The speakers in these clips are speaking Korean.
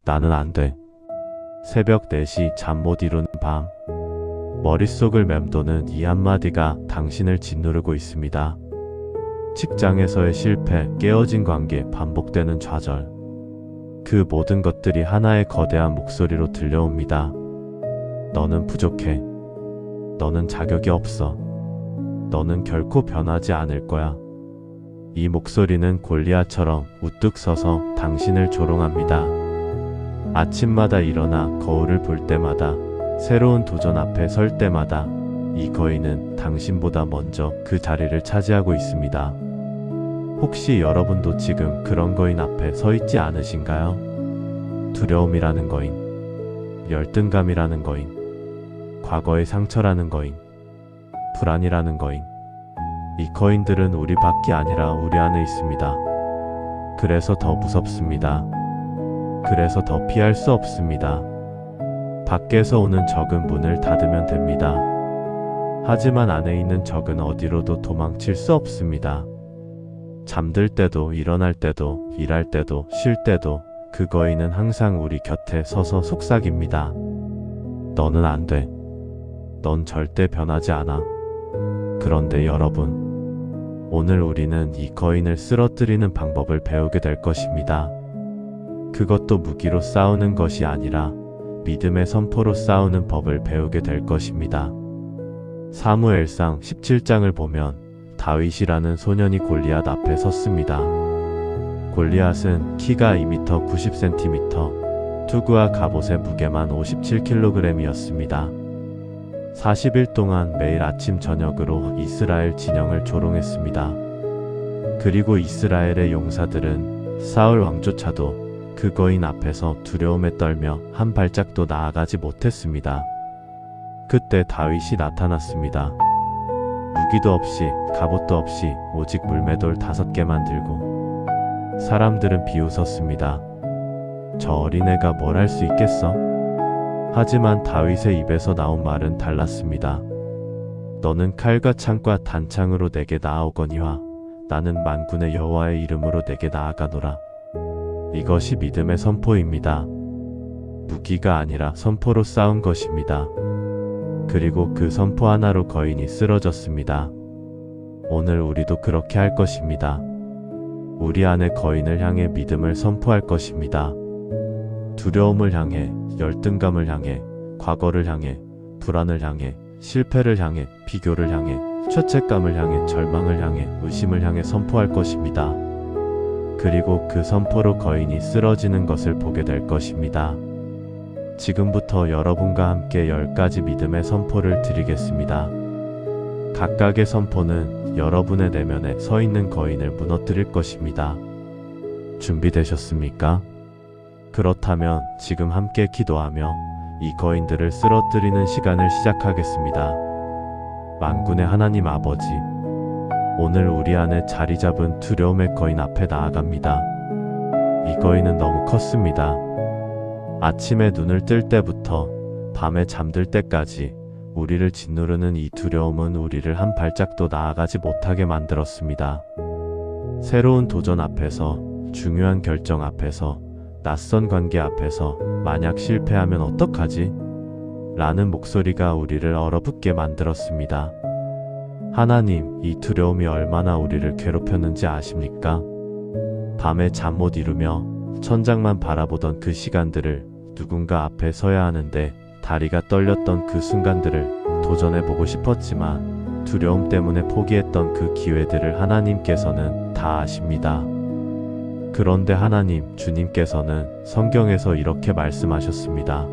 나는 안 돼. 새벽 4시 잠 못 이루는 밤. 머릿속을 맴도는 이 한마디가 당신을 짓누르고 있습니다. 직장에서의 실패, 깨어진 관계, 반복되는 좌절. 그 모든 것들이 하나의 거대한 목소리로 들려옵니다. 너는 부족해. 너는 자격이 없어. 너는 결코 변하지 않을 거야. 이 목소리는 골리앗처럼 우뚝 서서 당신을 조롱합니다. 아침마다 일어나 거울을 볼 때마다, 새로운 도전 앞에 설 때마다 이 거인은 당신보다 먼저 그 자리를 차지하고 있습니다. 혹시 여러분도 지금 그런 거인 앞에 서 있지 않으신가요? 두려움이라는 거인, 열등감이라는 거인, 과거의 상처라는 거인, 불안이라는 거인. 이 거인들은 우리 밖이 아니라 우리 안에 있습니다. 그래서 더 무섭습니다. 그래서 더 피할 수 없습니다. 밖에서 오는 적은 문을 닫으면 됩니다. 하지만 안에 있는 적은 어디로도 도망칠 수 없습니다. 잠들 때도, 일어날 때도, 일할 때도, 쉴 때도 그 거인은 항상 우리 곁에 서서 속삭입니다. 너는 안 돼. 넌 절대 변하지 않아. 그런데 여러분, 오늘 우리는 이 거인을 쓰러뜨리는 방법을 배우게 될 것입니다. 그것도 무기로 싸우는 것이 아니라 믿음의 선포로 싸우는 법을 배우게 될 것입니다. 사무엘상 17장을 보면 다윗이라는 소년이 골리앗 앞에 섰습니다. 골리앗은 키가 2m 90cm, 투구와 갑옷의 무게만 57kg이었습니다. 40일 동안 매일 아침 저녁으로 이스라엘 진영을 조롱했습니다. 그리고 이스라엘의 용사들은 사울 왕조차도 그 거인 앞에서 두려움에 떨며 한 발짝도 나아가지 못했습니다. 그때 다윗이 나타났습니다. 무기도 없이, 갑옷도 없이 오직 물매돌 5개만 들고. 사람들은 비웃었습니다. 저 어린애가 뭘 할 수 있겠어? 하지만 다윗의 입에서 나온 말은 달랐습니다. 너는 칼과 창과 단창으로 내게 나아오거니와 나는 만군의 여호와의 이름으로 내게 나아가노라. 이것이 믿음의 선포입니다. 무기가 아니라 선포로 싸운 것입니다. 그리고 그 선포 하나로 거인이 쓰러졌습니다. 오늘 우리도 그렇게 할 것입니다. 우리 안의 거인을 향해 믿음을 선포할 것입니다. 두려움을 향해, 열등감을 향해, 과거를 향해, 불안을 향해, 실패를 향해, 비교를 향해, 죄책감을 향해, 절망을 향해, 의심을 향해 선포할 것입니다. 그리고 그 선포로 거인이 쓰러지는 것을 보게 될 것입니다. 지금부터 여러분과 함께 10가지 믿음의 선포를 드리겠습니다. 각각의 선포는 여러분의 내면에 서 있는 거인을 무너뜨릴 것입니다. 준비되셨습니까? 그렇다면 지금 함께 기도하며 이 거인들을 쓰러뜨리는 시간을 시작하겠습니다. 만군의 하나님 아버지, 오늘 우리 안에 자리 잡은 두려움의 거인 앞에 나아갑니다. 이 거인은 너무 컸습니다. 아침에 눈을 뜰 때부터 밤에 잠들 때까지 우리를 짓누르는 이 두려움은 우리를 한 발짝도 나아가지 못하게 만들었습니다. 새로운 도전 앞에서, 중요한 결정 앞에서, 낯선 관계 앞에서 만약 실패하면 어떡하지? 라는 목소리가 우리를 얼어붙게 만들었습니다. 하나님, 이 두려움이 얼마나 우리를 괴롭혔는지 아십니까? 밤에 잠 못 이루며 천장만 바라보던 그 시간들을, 누군가 앞에 서야 하는데 다리가 떨렸던 그 순간들을 도전해보고 싶었지만 두려움 때문에 포기했던 그 기회들을 하나님께서는 다 아십니다. 그런데 하나님, 주님께서는 성경에서 이렇게 말씀하셨습니다.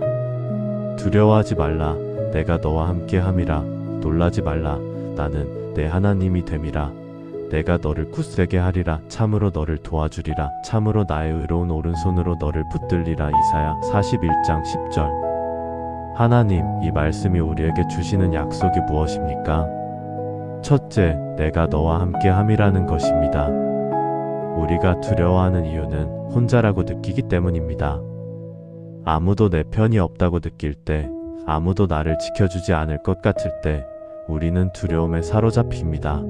두려워하지 말라. 내가 너와 함께 함이라. 놀라지 말라. 나는 내 하나님이 됨이라. 내가 너를 굳세게 하리라. 참으로 너를 도와주리라. 참으로 나의 의로운 오른손으로 너를 붙들리라. 이사야 41장 10절. 하나님, 이 말씀이 우리에게 주시는 약속이 무엇입니까? 첫째, 내가 너와 함께 함이라는 것입니다. 우리가 두려워하는 이유는 혼자라고 느끼기 때문입니다. 아무도 내 편이 없다고 느낄 때, 아무도 나를 지켜주지 않을 것 같을 때 우리는 두려움에 사로잡힙니다.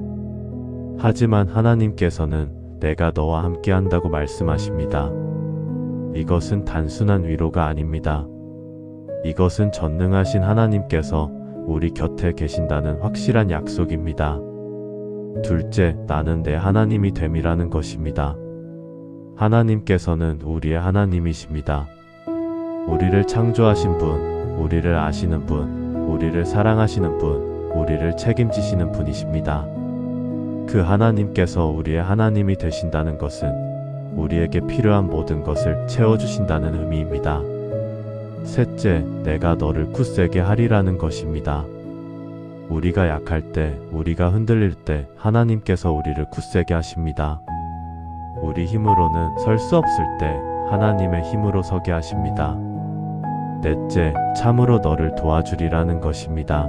하지만 하나님께서는 내가 너와 함께 한다고 말씀하십니다. 이것은 단순한 위로가 아닙니다. 이것은 전능하신 하나님께서 우리 곁에 계신다는 확실한 약속입니다. 둘째, 나는 내 하나님이 됨이라는 것입니다. 하나님께서는 우리의 하나님이십니다. 우리를 창조하신 분, 우리를 아시는 분, 우리를 사랑하시는 분, 우리를 책임지시는 분이십니다. 그 하나님께서 우리의 하나님이 되신다는 것은 우리에게 필요한 모든 것을 채워주신다는 의미입니다. 셋째, 내가 너를 굳세게 하리라는 것입니다. 우리가 약할 때, 우리가 흔들릴 때 하나님께서 우리를 굳세게 하십니다. 우리 힘으로는 설 수 없을 때 하나님의 힘으로 서게 하십니다. 넷째, 참으로 너를 도와주리라는 것입니다.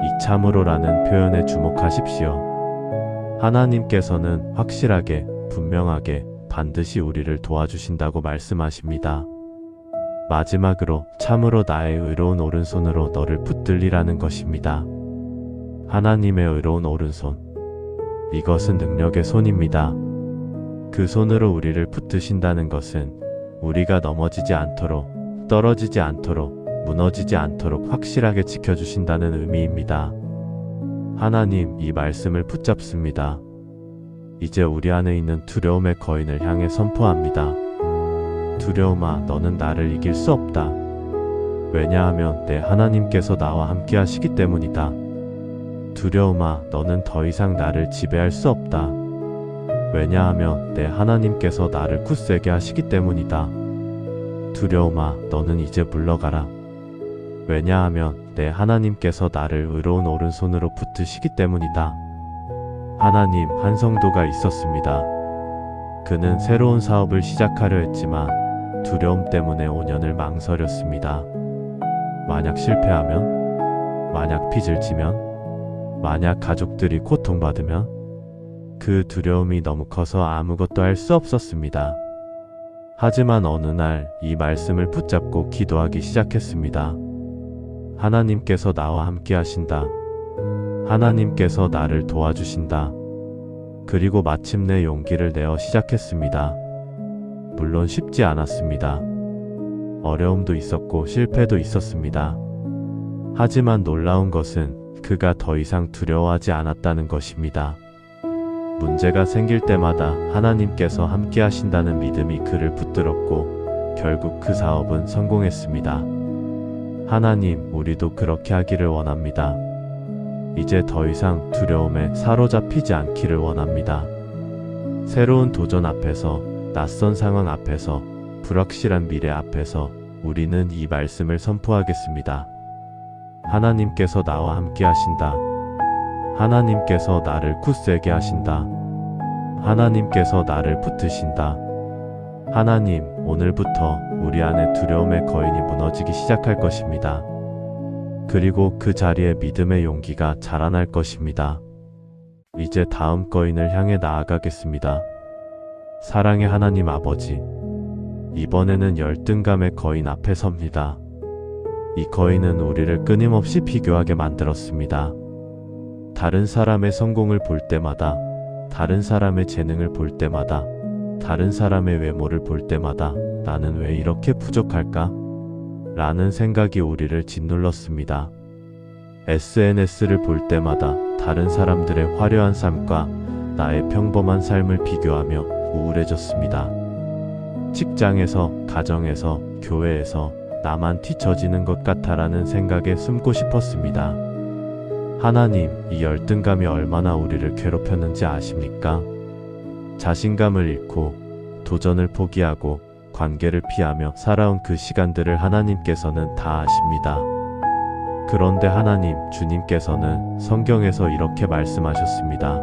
이 참으로라는 표현에 주목하십시오. 하나님께서는 확실하게, 분명하게, 반드시 우리를 도와주신다고 말씀하십니다. 마지막으로 참으로 나의 의로운 오른손으로 너를 붙들리라는 것입니다. 하나님의 의로운 오른손. 이것은 능력의 손입니다. 그 손으로 우리를 붙드신다는 것은 우리가 넘어지지 않도록, 떨어지지 않도록, 무너지지 않도록 확실하게 지켜주신다는 의미입니다. 하나님, 이 말씀을 붙잡습니다. 이제 우리 안에 있는 두려움의 거인을 향해 선포합니다. 두려움아, 너는 나를 이길 수 없다. 왜냐하면 내 하나님께서 나와 함께 하시기 때문이다. 두려움아, 너는 더 이상 나를 지배할 수 없다. 왜냐하면 내 하나님께서 나를 굳세게 하시기 때문이다. 두려움아, 너는 이제 물러가라. 왜냐하면 내 하나님께서 나를 의로운 오른손으로 붙드시기 때문이다. 하나님, 한 성도가 있었습니다. 그는 새로운 사업을 시작하려 했지만 두려움 때문에 5년을 망설였습니다. 만약 실패하면? 만약 빚을 지면? 만약 가족들이 고통받으면? 그 두려움이 너무 커서 아무것도 할 수 없었습니다. 하지만 어느 날 이 말씀을 붙잡고 기도하기 시작했습니다. 하나님께서 나와 함께 하신다. 하나님께서 나를 도와주신다. 그리고 마침내 용기를 내어 시작했습니다. 물론 쉽지 않았습니다. 어려움도 있었고 실패도 있었습니다. 하지만 놀라운 것은 그가 더 이상 두려워하지 않았다는 것입니다. 문제가 생길 때마다 하나님께서 함께 하신다는 믿음이 그를 붙들었고 결국 그 사업은 성공했습니다. 하나님, 우리도 그렇게 하기를 원합니다. 이제 더 이상 두려움에 사로잡히지 않기를 원합니다. 새로운 도전 앞에서, 낯선 상황 앞에서, 불확실한 미래 앞에서 우리는 이 말씀을 선포하겠습니다. 하나님께서 나와 함께 하신다. 하나님께서 나를 굳세게 하신다. 하나님께서 나를 붙드신다. 하나님, 오늘부터 우리 안에 두려움의 거인이 무너지기 시작할 것입니다. 그리고 그 자리에 믿음의 용기가 자라날 것입니다. 이제 다음 거인을 향해 나아가겠습니다. 사랑의 하나님 아버지, 이번에는 열등감의 거인 앞에 섭니다. 이 거인은 우리를 끊임없이 비교하게 만들었습니다. 다른 사람의 성공을 볼 때마다, 다른 사람의 재능을 볼 때마다, 다른 사람의 외모를 볼 때마다 나는 왜 이렇게 부족할까? 라는 생각이 우리를 짓눌렀습니다. SNS를 볼 때마다 다른 사람들의 화려한 삶과 나의 평범한 삶을 비교하며 우울해졌습니다. 직장에서, 가정에서, 교회에서 나만 뒤처지는 것 같아라는 생각에 숨고 싶었습니다. 하나님, 이 열등감이 얼마나 우리를 괴롭혔는지 아십니까? 자신감을 잃고 도전을 포기하고 관계를 피하며 살아온 그 시간들을 하나님께서는 다 아십니다. 그런데 하나님, 주님께서는 성경에서 이렇게 말씀하셨습니다.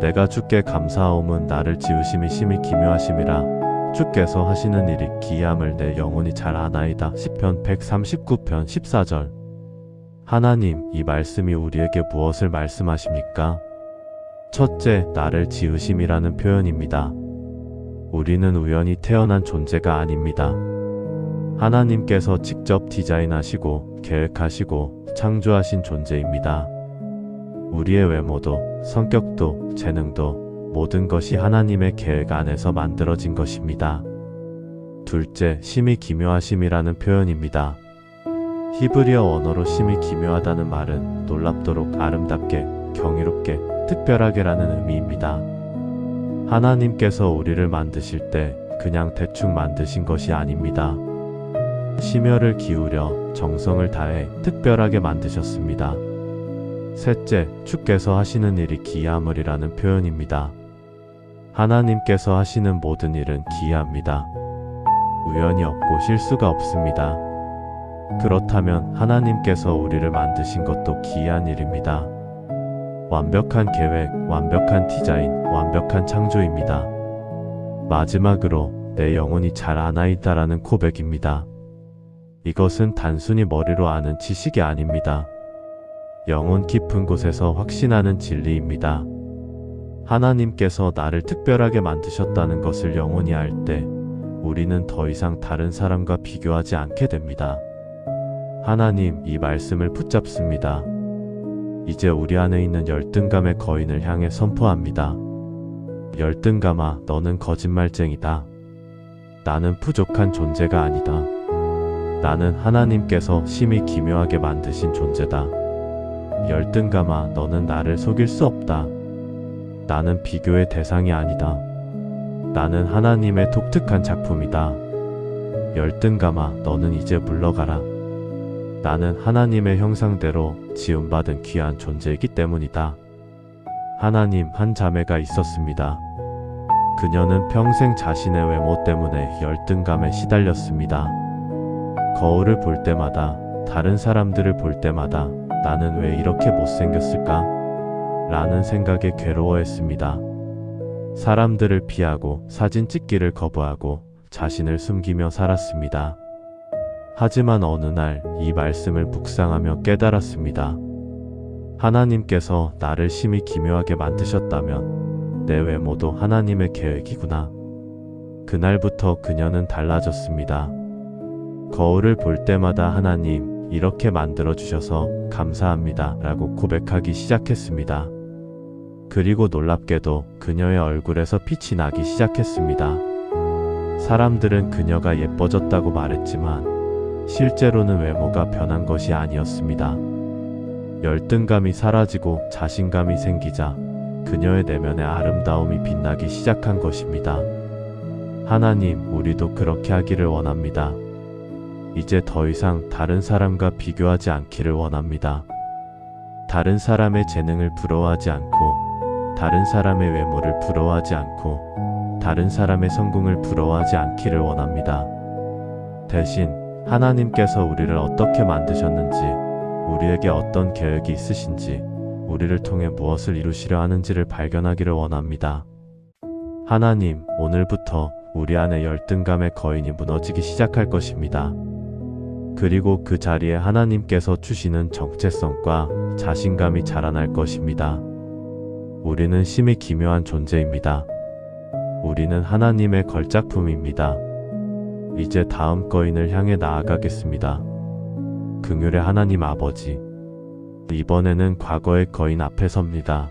내가 주께 감사하옴은 나를 지으심이 심히 기묘하심이라. 주께서 하시는 일이 기이함을 내 영혼이 잘 아나이다. 시편 139편 14절. 하나님, 이 말씀이 우리에게 무엇을 말씀하십니까? 첫째, 나를 지으심이라는 표현입니다. 우리는 우연히 태어난 존재가 아닙니다. 하나님께서 직접 디자인하시고 계획하시고 창조하신 존재입니다. 우리의 외모도, 성격도, 재능도 모든 것이 하나님의 계획 안에서 만들어진 것입니다. 둘째, 심히 기묘하심이라는 표현입니다. 히브리어 언어로 심히 기묘하다는 말은 놀랍도록 아름답게, 경이롭게, 특별하게라는 의미입니다. 하나님께서 우리를 만드실 때 그냥 대충 만드신 것이 아닙니다. 심혈을 기울여 정성을 다해 특별하게 만드셨습니다. 셋째, 주께서 하시는 일이 기이함이라는 표현입니다. 하나님께서 하시는 모든 일은 기이합니다. 우연이 없고 실수가 없습니다. 그렇다면 하나님께서 우리를 만드신 것도 기이한 일입니다. 완벽한 계획, 완벽한 디자인, 완벽한 창조입니다. 마지막으로 내 영혼이 잘 아나이다라는 고백입니다. 이것은 단순히 머리로 아는 지식이 아닙니다. 영혼 깊은 곳에서 확신하는 진리입니다. 하나님께서 나를 특별하게 만드셨다는 것을 영혼이 알 때 우리는 더 이상 다른 사람과 비교하지 않게 됩니다. 하나님, 이 말씀을 붙잡습니다. 이제 우리 안에 있는 열등감의 거인을 향해 선포합니다. 열등감아, 너는 거짓말쟁이다. 나는 부족한 존재가 아니다. 나는 하나님께서 심히 기묘하게 만드신 존재다. 열등감아, 너는 나를 속일 수 없다. 나는 비교의 대상이 아니다. 나는 하나님의 독특한 작품이다. 열등감아, 너는 이제 물러가라. 나는 하나님의 형상대로 지음받은 귀한 존재이기 때문이다. 하나님, 한 자매가 있었습니다. 그녀는 평생 자신의 외모 때문에 열등감에 시달렸습니다. 거울을 볼 때마다, 다른 사람들을 볼 때마다 나는 왜 이렇게 못생겼을까? 라는 생각에 괴로워했습니다. 사람들을 피하고 사진 찍기를 거부하고 자신을 숨기며 살았습니다. 하지만 어느 날 이 말씀을 묵상하며 깨달았습니다. 하나님께서 나를 심히 기묘하게 만드셨다면 내 외모도 하나님의 계획이구나. 그날부터 그녀는 달라졌습니다. 거울을 볼 때마다 하나님, 이렇게 만들어주셔서 감사합니다 라고 고백하기 시작했습니다. 그리고 놀랍게도 그녀의 얼굴에서 빛이 나기 시작했습니다. 사람들은 그녀가 예뻐졌다고 말했지만 실제로는 외모가 변한 것이 아니었습니다. 열등감이 사라지고 자신감이 생기자 그녀의 내면의 아름다움이 빛나기 시작한 것입니다. 하나님, 우리도 그렇게 하기를 원합니다. 이제 더 이상 다른 사람과 비교하지 않기를 원합니다. 다른 사람의 재능을 부러워하지 않고, 다른 사람의 외모를 부러워하지 않고, 다른 사람의 성공을 부러워하지 않기를 원합니다. 대신 하나님께서 우리를 어떻게 만드셨는지, 우리에게 어떤 계획이 있으신지, 우리를 통해 무엇을 이루시려 하는지를 발견하기를 원합니다. 하나님, 오늘부터 우리 안에 열등감의 거인이 무너지기 시작할 것입니다. 그리고 그 자리에 하나님께서 주시는 정체성과 자신감이 자라날 것입니다. 우리는 심히 기묘한 존재입니다. 우리는 하나님의 걸작품입니다. 이제 다음 거인을 향해 나아가겠습니다. 긍휼의 하나님 아버지, 이번에는 과거의 거인 앞에 섭니다.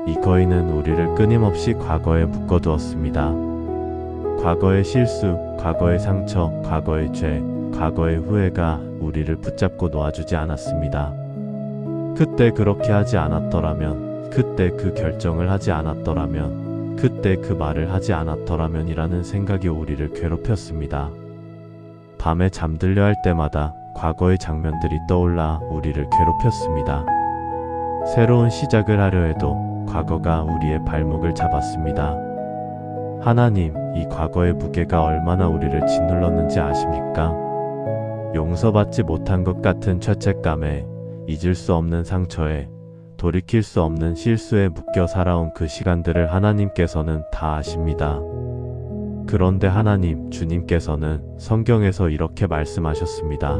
이 거인은 우리를 끊임없이 과거에 묶어두었습니다. 과거의 실수, 과거의 상처, 과거의 죄, 과거의 후회가 우리를 붙잡고 놓아주지 않았습니다. 그때 그렇게 하지 않았더라면, 그때 그 결정을 하지 않았더라면, 그때 그 말을 하지 않았더라면 이라는 생각이 우리를 괴롭혔습니다. 밤에 잠들려 할 때마다 과거의 장면들이 떠올라 우리를 괴롭혔습니다. 새로운 시작을 하려 해도 과거가 우리의 발목을 잡았습니다. 하나님, 이 과거의 무게가 얼마나 우리를 짓눌렀는지 아십니까? 용서받지 못한 것 같은 죄책감에, 잊을 수 없는 상처에, 돌이킬 수 없는 실수에 묶여 살아온 그 시간들을 하나님께서는 다 아십니다. 그런데 하나님, 주님께서는 성경에서 이렇게 말씀하셨습니다.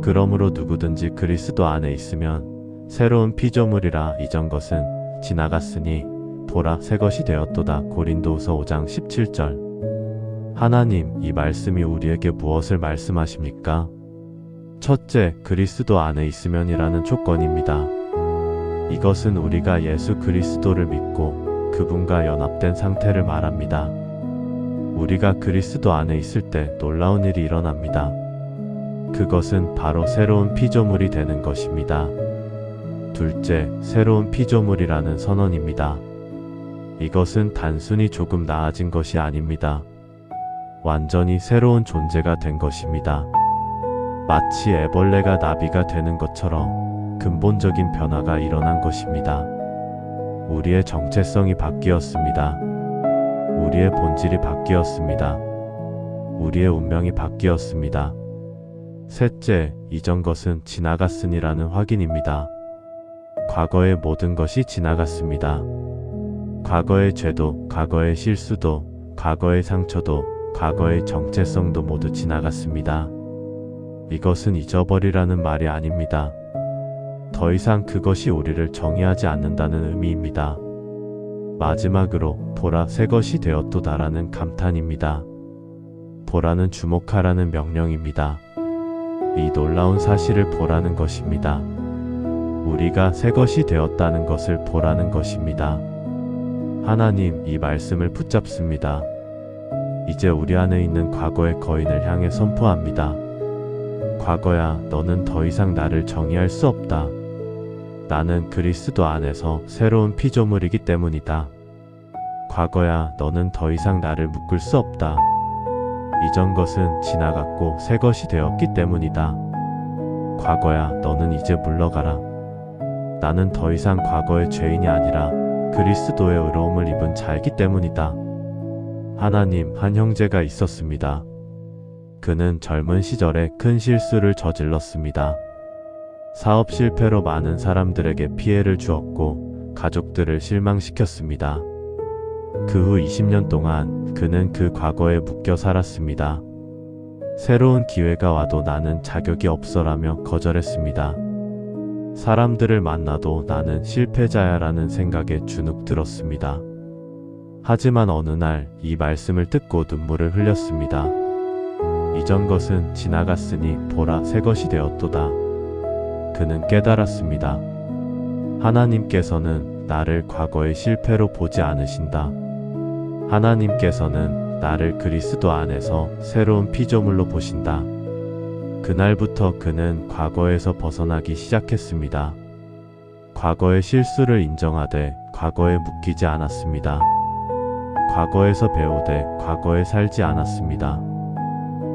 그러므로 누구든지 그리스도 안에 있으면 새로운 피조물이라, 이전 것은 지나갔으니 보라, 새 것이 되었도다. 고린도후서 5장 17절. 하나님, 이 말씀이 우리에게 무엇을 말씀하십니까? 첫째, 그리스도 안에 있으면이라는 조건입니다. 이것은 우리가 예수 그리스도를 믿고 그분과 연합된 상태를 말합니다. 우리가 그리스도 안에 있을 때 놀라운 일이 일어납니다. 그것은 바로 새로운 피조물이 되는 것입니다. 둘째, 새로운 피조물이라는 선언입니다. 이것은 단순히 조금 나아진 것이 아닙니다. 완전히 새로운 존재가 된 것입니다. 마치 애벌레가 나비가 되는 것처럼 근본적인 변화가 일어난 것입니다. 우리의 정체성이 바뀌었습니다. 우리의 본질이 바뀌었습니다. 우리의 운명이 바뀌었습니다. 셋째, 이전 것은 지나갔으니라는 확인입니다. 과거의 모든 것이 지나갔습니다. 과거의 죄도, 과거의 실수도, 과거의 상처도, 과거의 정체성도 모두 지나갔습니다. 이것은 잊어버리라는 말이 아닙니다. 더 이상 그것이 우리를 정의하지 않는다는 의미입니다. 마지막으로 보라 새 것이 되었도다라는 감탄입니다. 보라는 주목하라는 명령입니다. 이 놀라운 사실을 보라는 것입니다. 우리가 새 것이 되었다는 것을 보라는 것입니다. 하나님, 이 말씀을 붙잡습니다. 이제 우리 안에 있는 과거의 거인을 향해 선포합니다. 과거야, 너는 더 이상 나를 정의할 수 없다. 나는 그리스도 안에서 새로운 피조물이기 때문이다. 과거야, 너는 더 이상 나를 묶을 수 없다. 이전 것은 지나갔고 새 것이 되었기 때문이다. 과거야, 너는 이제 물러가라. 나는 더 이상 과거의 죄인이 아니라 그리스도의 의로움을 입은 자이기 때문이다. 하나님, 한 형제가 있었습니다. 그는 젊은 시절에 큰 실수를 저질렀습니다. 사업 실패로 많은 사람들에게 피해를 주었고 가족들을 실망시켰습니다. 그 후 20년 동안 그는 그 과거에 묶여 살았습니다. 새로운 기회가 와도 나는 자격이 없어라며 거절했습니다. 사람들을 만나도 나는 실패자야라는 생각에 주눅 들었습니다. 하지만 어느 날 이 말씀을 듣고 눈물을 흘렸습니다. 이전 것은 지나갔으니 보라 새 것이 되었도다. 그는 깨달았습니다. 하나님께서는 나를 과거의 실패로 보지 않으신다. 하나님께서는 나를 그리스도 안에서 새로운 피조물로 보신다. 그날부터 그는 과거에서 벗어나기 시작했습니다. 과거의 실수를 인정하되 과거에 묶이지 않았습니다. 과거에서 배우되 과거에 살지 않았습니다.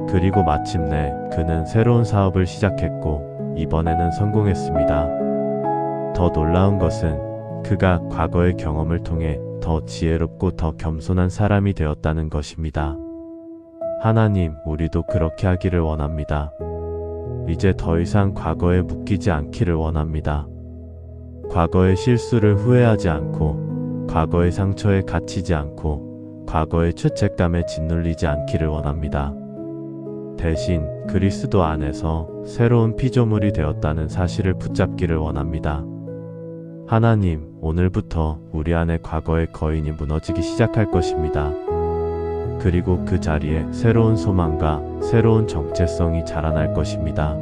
그리고 마침내 그는 새로운 사업을 시작했고 이번에는 성공했습니다. 더 놀라운 것은 그가 과거의 경험을 통해 더 지혜롭고 더 겸손한 사람이 되었다는 것입니다. 하나님, 우리도 그렇게 하기를 원합니다. 이제 더 이상 과거에 묶이지 않기를 원합니다. 과거의 실수를 후회하지 않고, 과거의 상처에 갇히지 않고, 과거의 죄책감에 짓눌리지 않기를 원합니다. 대신 그리스도 안에서 새로운 피조물이 되었다는 사실을 붙잡기를 원합니다. 하나님, 오늘부터 우리 안에 과거의 거인이 무너지기 시작할 것입니다. 그리고 그 자리에 새로운 소망과 새로운 정체성이 자라날 것입니다.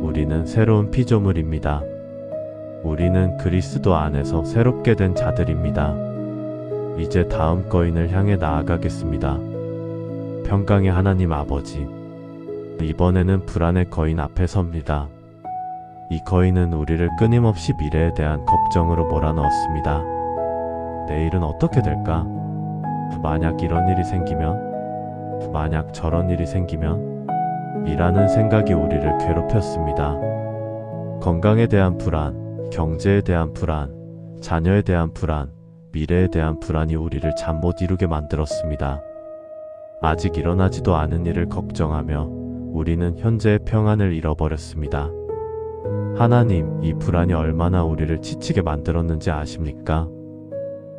우리는 새로운 피조물입니다. 우리는 그리스도 안에서 새롭게 된 자들입니다. 이제 다음 거인을 향해 나아가겠습니다. 평강의 하나님 아버지, 이번에는 불안의 거인 앞에 섭니다. 이 거인은 우리를 끊임없이 미래에 대한 걱정으로 몰아넣었습니다. 내일은 어떻게 될까? 만약 이런 일이 생기면? 만약 저런 일이 생기면? 이라는 생각이 우리를 괴롭혔습니다. 건강에 대한 불안, 경제에 대한 불안, 자녀에 대한 불안, 미래에 대한 불안이 우리를 잠 못 이루게 만들었습니다. 아직 일어나지도 않은 일을 걱정하며 우리는 현재의 평안을 잃어버렸습니다. 하나님, 이 불안이 얼마나 우리를 지치게 만들었는지 아십니까?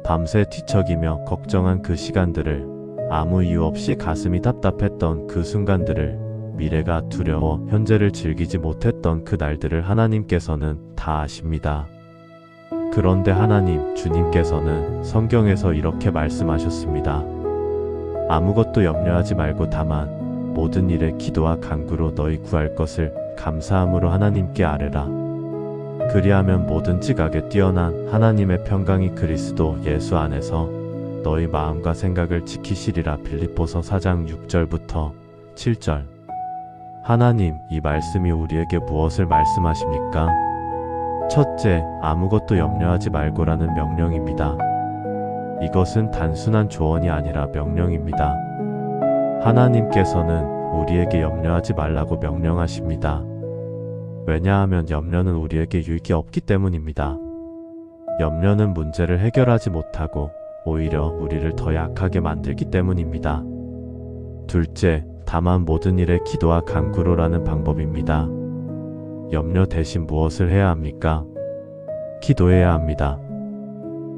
밤새 뒤척이며 걱정한 그 시간들을, 아무 이유 없이 가슴이 답답했던 그 순간들을, 미래가 두려워 현재를 즐기지 못했던 그 날들을 하나님께서는 다 아십니다. 그런데 하나님, 주님께서는 성경에서 이렇게 말씀하셨습니다. 아무것도 염려하지 말고 다만 모든 일에 기도와 간구로 너희 구할 것을 감사함으로 하나님께 아뢰라. 그리하면 모든 지각에 뛰어난 하나님의 평강이 그리스도 예수 안에서 너희 마음과 생각을 지키시리라. 빌립보서 4장 6절부터 7절. 하나님, 이 말씀이 우리에게 무엇을 말씀하십니까? 첫째, 아무것도 염려하지 말고라는 명령입니다. 이것은 단순한 조언이 아니라 명령입니다. 하나님께서는 우리에게 염려하지 말라고 명령하십니다. 왜냐하면 염려는 우리에게 유익이 없기 때문입니다. 염려는 문제를 해결하지 못하고 오히려 우리를 더 약하게 만들기 때문입니다. 둘째, 다만 모든 일에 기도와 간구로라는 방법입니다. 염려 대신 무엇을 해야 합니까? 기도해야 합니다.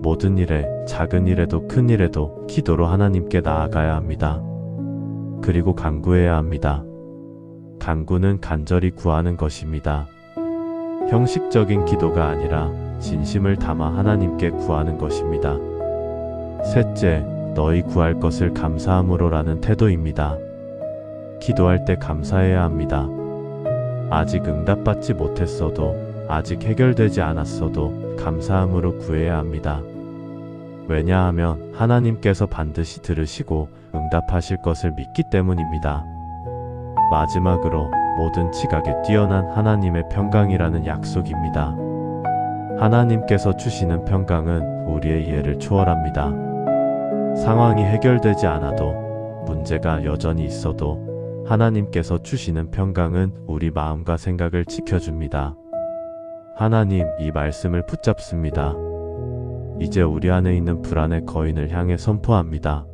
모든 일에, 작은 일에도 큰 일에도 기도로 하나님께 나아가야 합니다. 그리고 간구해야 합니다. 간구는 간절히 구하는 것입니다. 형식적인 기도가 아니라 진심을 담아 하나님께 구하는 것입니다. 셋째, 너희 구할 것을 감사함으로라는 태도입니다. 기도할 때 감사해야 합니다. 아직 응답받지 못했어도, 아직 해결되지 않았어도 감사함으로 구해야 합니다. 왜냐하면 하나님께서 반드시 들으시고 응답하실 것을 믿기 때문입니다. 마지막으로 모든 지각에 뛰어난 하나님의 평강이라는 약속입니다. 하나님께서 주시는 평강은 우리의 이해를 초월합니다. 상황이 해결되지 않아도, 문제가 여전히 있어도 하나님께서 주시는 평강은 우리 마음과 생각을 지켜줍니다. 하나님, 이 말씀을 붙잡습니다. 이제 우리 안에 있는 불안의 거인을 향해 선포합니다.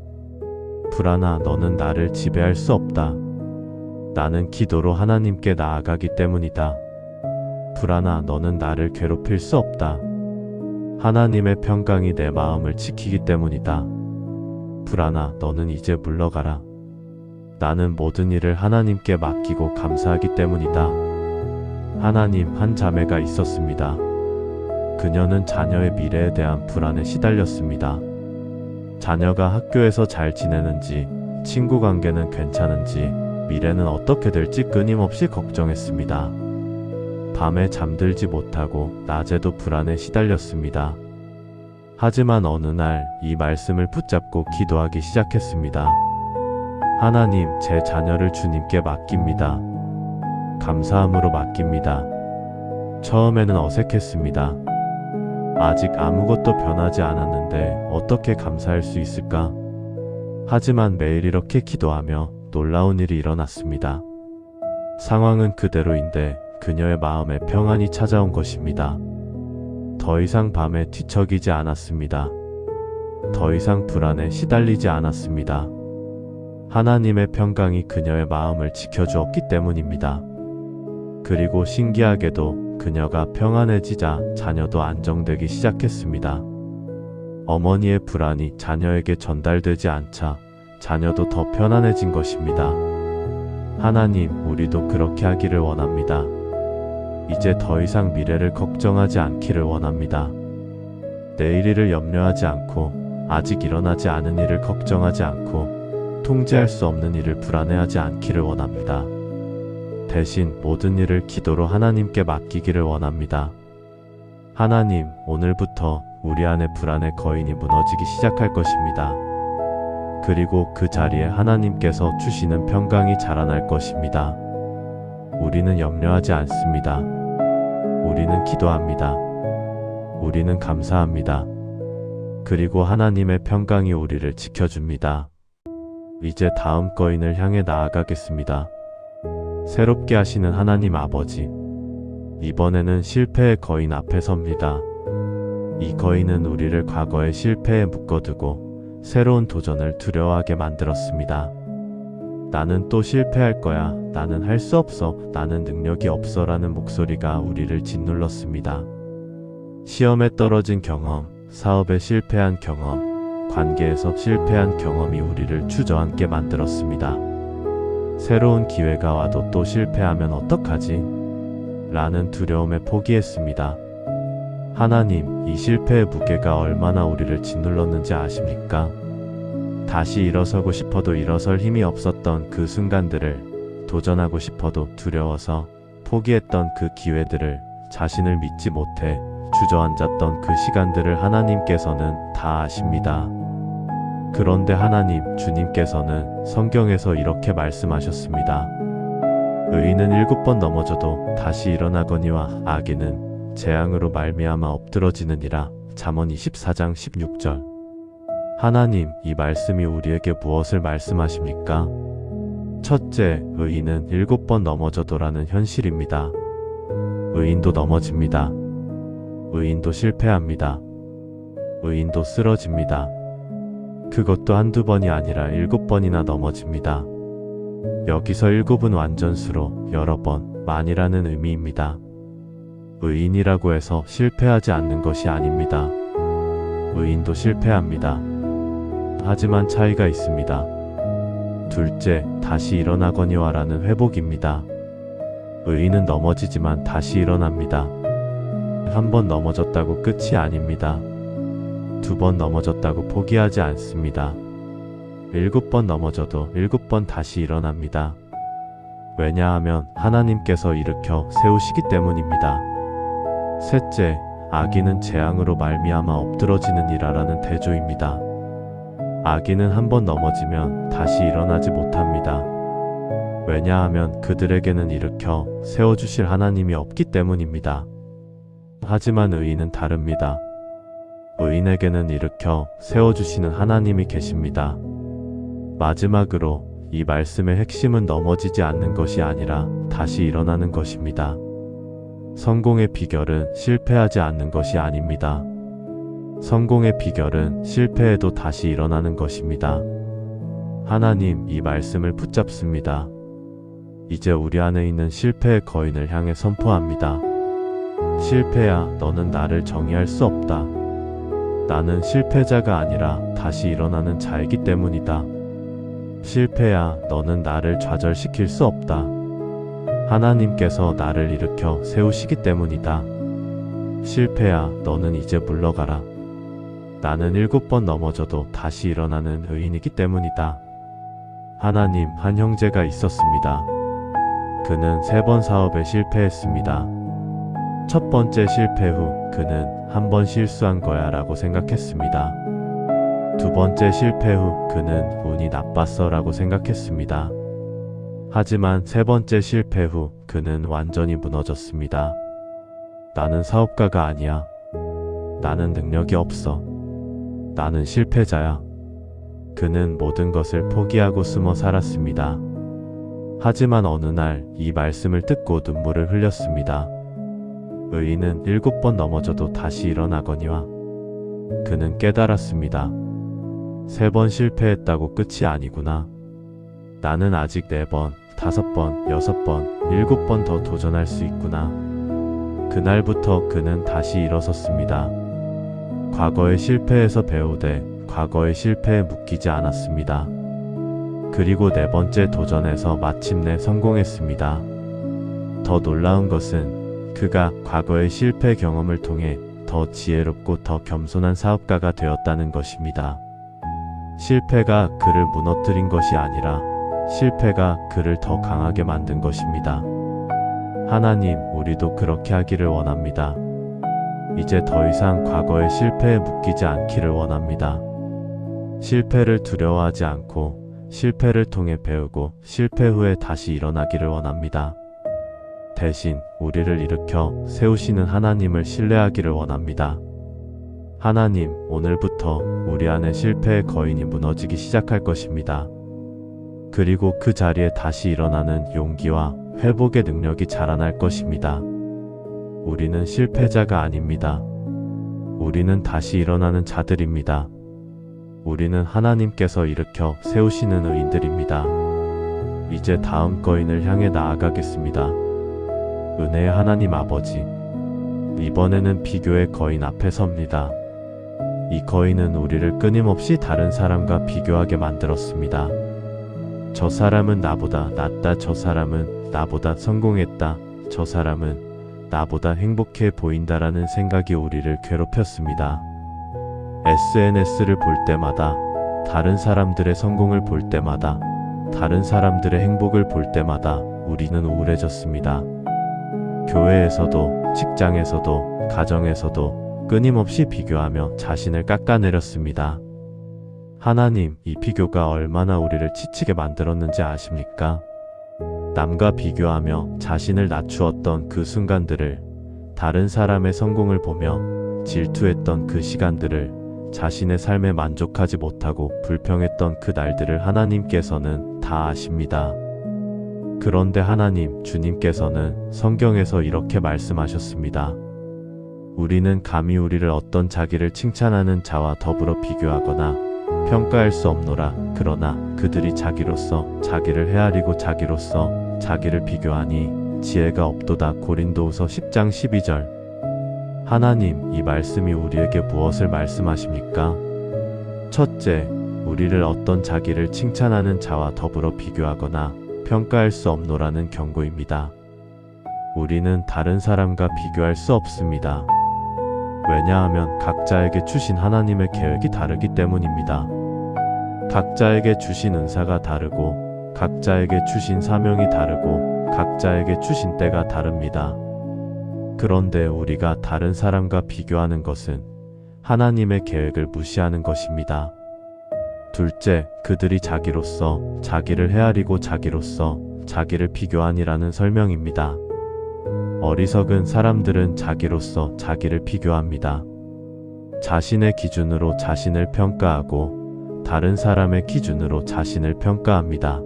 불안아, 너는 나를 지배할 수 없다. 나는 기도로 하나님께 나아가기 때문이다. 불안아, 너는 나를 괴롭힐 수 없다. 하나님의 평강이 내 마음을 지키기 때문이다. 불안아, 너는 이제 물러가라. 나는 모든 일을 하나님께 맡기고 감사하기 때문이다. 하나님, 한 자매가 있었습니다. 그녀는 자녀의 미래에 대한 불안에 시달렸습니다. 자녀가 학교에서 잘 지내는지, 친구 관계는 괜찮은지, 미래는 어떻게 될지 끊임없이 걱정했습니다. 밤에 잠들지 못하고 낮에도 불안에 시달렸습니다. 하지만 어느 날 이 말씀을 붙잡고 기도하기 시작했습니다. 하나님, 제 자녀를 주님께 맡깁니다. 감사함으로 맡깁니다. 처음에는 어색했습니다. 아직 아무것도 변하지 않았는데 어떻게 감사할 수 있을까? 하지만 매일 이렇게 기도하며 놀라운 일이 일어났습니다. 상황은 그대로인데 그녀의 마음에 평안이 찾아온 것입니다. 더 이상 밤에 뒤척이지 않았습니다. 더 이상 불안에 시달리지 않았습니다. 하나님의 평강이 그녀의 마음을 지켜주었기 때문입니다. 그리고 신기하게도 그녀가 평안해지자 자녀도 안정되기 시작했습니다. 어머니의 불안이 자녀에게 전달되지 않자 자녀도 더 편안해진 것입니다. 하나님, 우리도 그렇게 하기를 원합니다. 이제 더 이상 미래를 걱정하지 않기를 원합니다. 내일 일을 염려하지 않고, 아직 일어나지 않은 일을 걱정하지 않고, 통제할 수 없는 일을 불안해하지 않기를 원합니다. 대신 모든 일을 기도로 하나님께 맡기기를 원합니다. 하나님, 오늘부터 우리 안의 불안의 거인이 무너지기 시작할 것입니다. 그리고 그 자리에 하나님께서 주시는 평강이 자라날 것입니다. 우리는 염려하지 않습니다. 우리는 기도합니다. 우리는 감사합니다. 그리고 하나님의 평강이 우리를 지켜줍니다. 이제 다음 거인을 향해 나아가겠습니다. 새롭게 하시는 하나님 아버지, 이번에는 실패의 거인 앞에 섭니다. 이 거인은 우리를 과거의 실패에 묶어두고 새로운 도전을 두려워하게 만들었습니다. 나는 또 실패할 거야. 나는 할 수 없어. 나는 능력이 없어. 라는 목소리가 우리를 짓눌렀습니다. 시험에 떨어진 경험, 사업에 실패한 경험, 관계에서 실패한 경험이 우리를 주저앉게 만들었습니다. 새로운 기회가 와도 또 실패하면 어떡하지? 라는 두려움에 포기했습니다. 하나님, 이 실패의 무게가 얼마나 우리를 짓눌렀는지 아십니까? 다시 일어서고 싶어도 일어설 힘이 없었던 그 순간들을, 도전하고 싶어도 두려워서 포기했던 그 기회들을, 자신을 믿지 못해 주저앉았던 그 시간들을 하나님께서는 다 아십니다. 그런데 하나님, 주님께서는 성경에서 이렇게 말씀하셨습니다. 의인은 7번 넘어져도 다시 일어나거니와 악인은 재앙으로 말미암아 엎드러지느니라. 잠언 24장 16절. 하나님, 이 말씀이 우리에게 무엇을 말씀하십니까? 첫째, 의인은 7번 넘어져도라는 현실입니다. 의인도 넘어집니다. 의인도 실패합니다. 의인도 쓰러집니다. 그것도 한두 번이 아니라 7번이나 넘어집니다. 여기서 7은 완전수로 여러 번, 많이라는 의미입니다. 의인이라고 해서 실패하지 않는 것이 아닙니다. 의인도 실패합니다. 하지만 차이가 있습니다. 둘째, 다시 일어나거니와라는 회복입니다. 의인은 넘어지지만 다시 일어납니다. 한 번 넘어졌다고 끝이 아닙니다. 2번 넘어졌다고 포기하지 않습니다. 7번 넘어져도 7번 다시 일어납니다. 왜냐하면 하나님께서 일으켜 세우시기 때문입니다. 셋째, 악인은 재앙으로 말미암아 엎드러지느니라라는 대조입니다. 악인은 한 번 넘어지면 다시 일어나지 못합니다. 왜냐하면 그들에게는 일으켜 세워주실 하나님이 없기 때문입니다. 하지만 의인은 다릅니다. 의인에게는 일으켜 세워주시는 하나님이 계십니다. 마지막으로 이 말씀의 핵심은 넘어지지 않는 것이 아니라 다시 일어나는 것입니다. 성공의 비결은 실패하지 않는 것이 아닙니다. 성공의 비결은 실패해도 다시 일어나는 것입니다. 하나님, 이 말씀을 붙잡습니다. 이제 우리 안에 있는 실패의 거인을 향해 선포합니다. 실패야, 너는 나를 정의할 수 없다. 나는 실패자가 아니라 다시 일어나는 자이기 때문이다. 실패야, 너는 나를 좌절시킬 수 없다. 하나님께서 나를 일으켜 세우시기 때문이다. 실패야, 너는 이제 물러가라. 나는 7번 넘어져도 다시 일어나는 의인이기 때문이다. 하나님, 한 형제가 있었습니다. 그는 3번 사업에 실패했습니다. 첫 번째 실패 후 그는 한 번 실수한 거야 라고 생각했습니다. 2번째 실패 후 그는 운이 나빴어 라고 생각했습니다. 하지만 3번째 실패 후 그는 완전히 무너졌습니다. 나는 사업가가 아니야. 나는 능력이 없어. 나는 실패자야. 그는 모든 것을 포기하고 숨어 살았습니다. 하지만 어느 날 이 말씀을 듣고 눈물을 흘렸습니다. 의인은 7번 넘어져도 다시 일어나거니와. 그는 깨달았습니다. 3번 실패했다고 끝이 아니구나. 나는 아직 4번, 5번, 6번, 7번 더 도전할 수 있구나. 그날부터 그는 다시 일어섰습니다. 과거의 실패에서 배우되 과거의 실패에 묶이지 않았습니다. 그리고 4번째 도전에서 마침내 성공했습니다. 더 놀라운 것은 그가 과거의 실패 경험을 통해 더 지혜롭고 더 겸손한 사업가가 되었다는 것입니다. 실패가 그를 무너뜨린 것이 아니라 실패가 그를 더 강하게 만든 것입니다. 하나님, 우리도 그렇게 하기를 원합니다. 이제 더 이상 과거의 실패에 묶이지 않기를 원합니다. 실패를 두려워하지 않고 실패를 통해 배우고 실패 후에 다시 일어나기를 원합니다. 대신 우리를 일으켜 세우시는 하나님을 신뢰하기를 원합니다. 하나님, 오늘부터 우리 안에 실패의 거인이 무너지기 시작할 것입니다. 그리고 그 자리에 다시 일어나는 용기와 회복의 능력이 자라날 것입니다. 우리는 실패자가 아닙니다. 우리는 다시 일어나는 자들입니다. 우리는 하나님께서 일으켜 세우시는 의인들입니다. 이제 다음 거인을 향해 나아가겠습니다. 은혜의 하나님 아버지, 이번에는 비교의 거인 앞에 섭니다. 이 거인은 우리를 끊임없이 다른 사람과 비교하게 만들었습니다. 저 사람은 나보다 낫다. 저 사람은 나보다 성공했다. 저 사람은 나보다 행복해 보인다라는 생각이 우리를 괴롭혔습니다. SNS를 볼 때마다, 다른 사람들의 성공을 볼 때마다, 다른 사람들의 행복을 볼 때마다 우리는 우울해졌습니다. 교회에서도, 직장에서도, 가정에서도 끊임없이 비교하며 자신을 깎아내렸습니다. 하나님, 이 비교가 얼마나 우리를 지치게 만들었는지 아십니까? 남과 비교하며 자신을 낮추었던 그 순간들을, 다른 사람의 성공을 보며 질투했던 그 시간들을, 자신의 삶에 만족하지 못하고 불평했던 그 날들을 하나님께서는 다 아십니다. 그런데 하나님, 주님께서는 성경에서 이렇게 말씀하셨습니다. 우리는 감히 우리를 어떤 자기를 칭찬하는 자와 더불어 비교하거나 평가할 수 없노라. 그러나 그들이 자기로서 자기를 헤아리고 자기로서 자기를 비교하니 지혜가 없도다. 고린도후서 10장 12절. 하나님, 이 말씀이 우리에게 무엇을 말씀하십니까? 첫째, 우리를 어떤 자기를 칭찬하는 자와 더불어 비교하거나 평가할 수 없노라는 경고입니다. 우리는 다른 사람과 비교할 수 없습니다. 왜냐하면 각자에게 주신 하나님의 계획이 다르기 때문입니다. 각자에게 주신 은사가 다르고, 각자에게 주신 사명이 다르고, 각자에게 주신 때가 다릅니다. 그런데 우리가 다른 사람과 비교하는 것은 하나님의 계획을 무시하는 것입니다. 둘째, 그들이 자기로서 자기를 헤아리고 자기로서 자기를 비교하니라는 설명입니다. 어리석은 사람들은 자기로서 자기를 비교합니다. 자신의 기준으로 자신을 평가하고 다른 사람의 기준으로 자신을 평가합니다.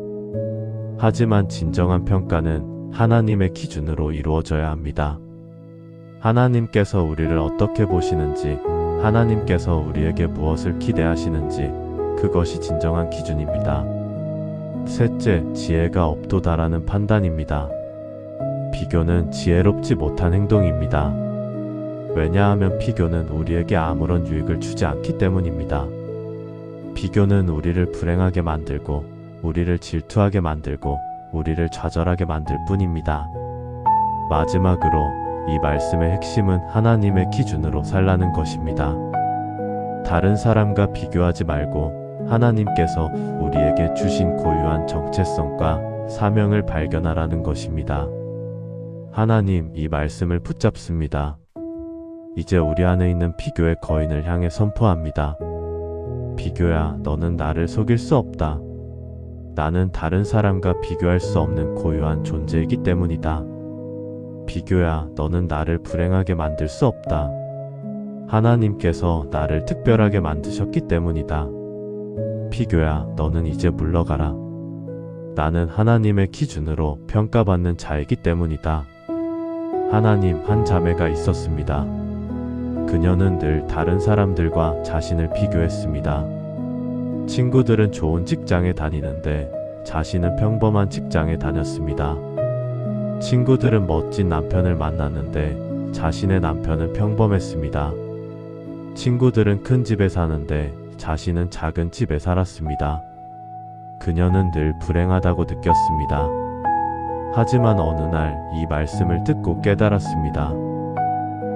하지만 진정한 평가는 하나님의 기준으로 이루어져야 합니다. 하나님께서 우리를 어떻게 보시는지, 하나님께서 우리에게 무엇을 기대하시는지, 그것이 진정한 기준입니다. 셋째, 지혜가 없도다라는 판단입니다. 비교는 지혜롭지 못한 행동입니다. 왜냐하면 비교는 우리에게 아무런 유익을 주지 않기 때문입니다. 비교는 우리를 불행하게 만들고, 우리를 질투하게 만들고, 우리를 좌절하게 만들 뿐입니다. 마지막으로 이 말씀의 핵심은 하나님의 기준으로 살라는 것입니다. 다른 사람과 비교하지 말고 하나님께서 우리에게 주신 고유한 정체성과 사명을 발견하라는 것입니다. 하나님, 이 말씀을 붙잡습니다. 이제 우리 안에 있는 비교의 거인을 향해 선포합니다. 비교야, 너는 나를 속일 수 없다. 나는 다른 사람과 비교할 수 없는 고유한 존재이기 때문이다. 비교야, 너는 나를 불행하게 만들 수 없다. 하나님께서 나를 특별하게 만드셨기 때문이다. 비교야, 너는 이제 물러가라. 나는 하나님의 기준으로 평가받는 자이기 때문이다. 하나님, 한 자매가 있었습니다. 그녀는 늘 다른 사람들과 자신을 비교했습니다. 친구들은 좋은 직장에 다니는데 자신은 평범한 직장에 다녔습니다. 친구들은 멋진 남편을 만났는데 자신의 남편은 평범했습니다. 친구들은 큰 집에 사는데 자신은 작은 집에 살았습니다. 그녀는 늘 불행하다고 느꼈습니다. 하지만 어느 날 이 말씀을 듣고 깨달았습니다.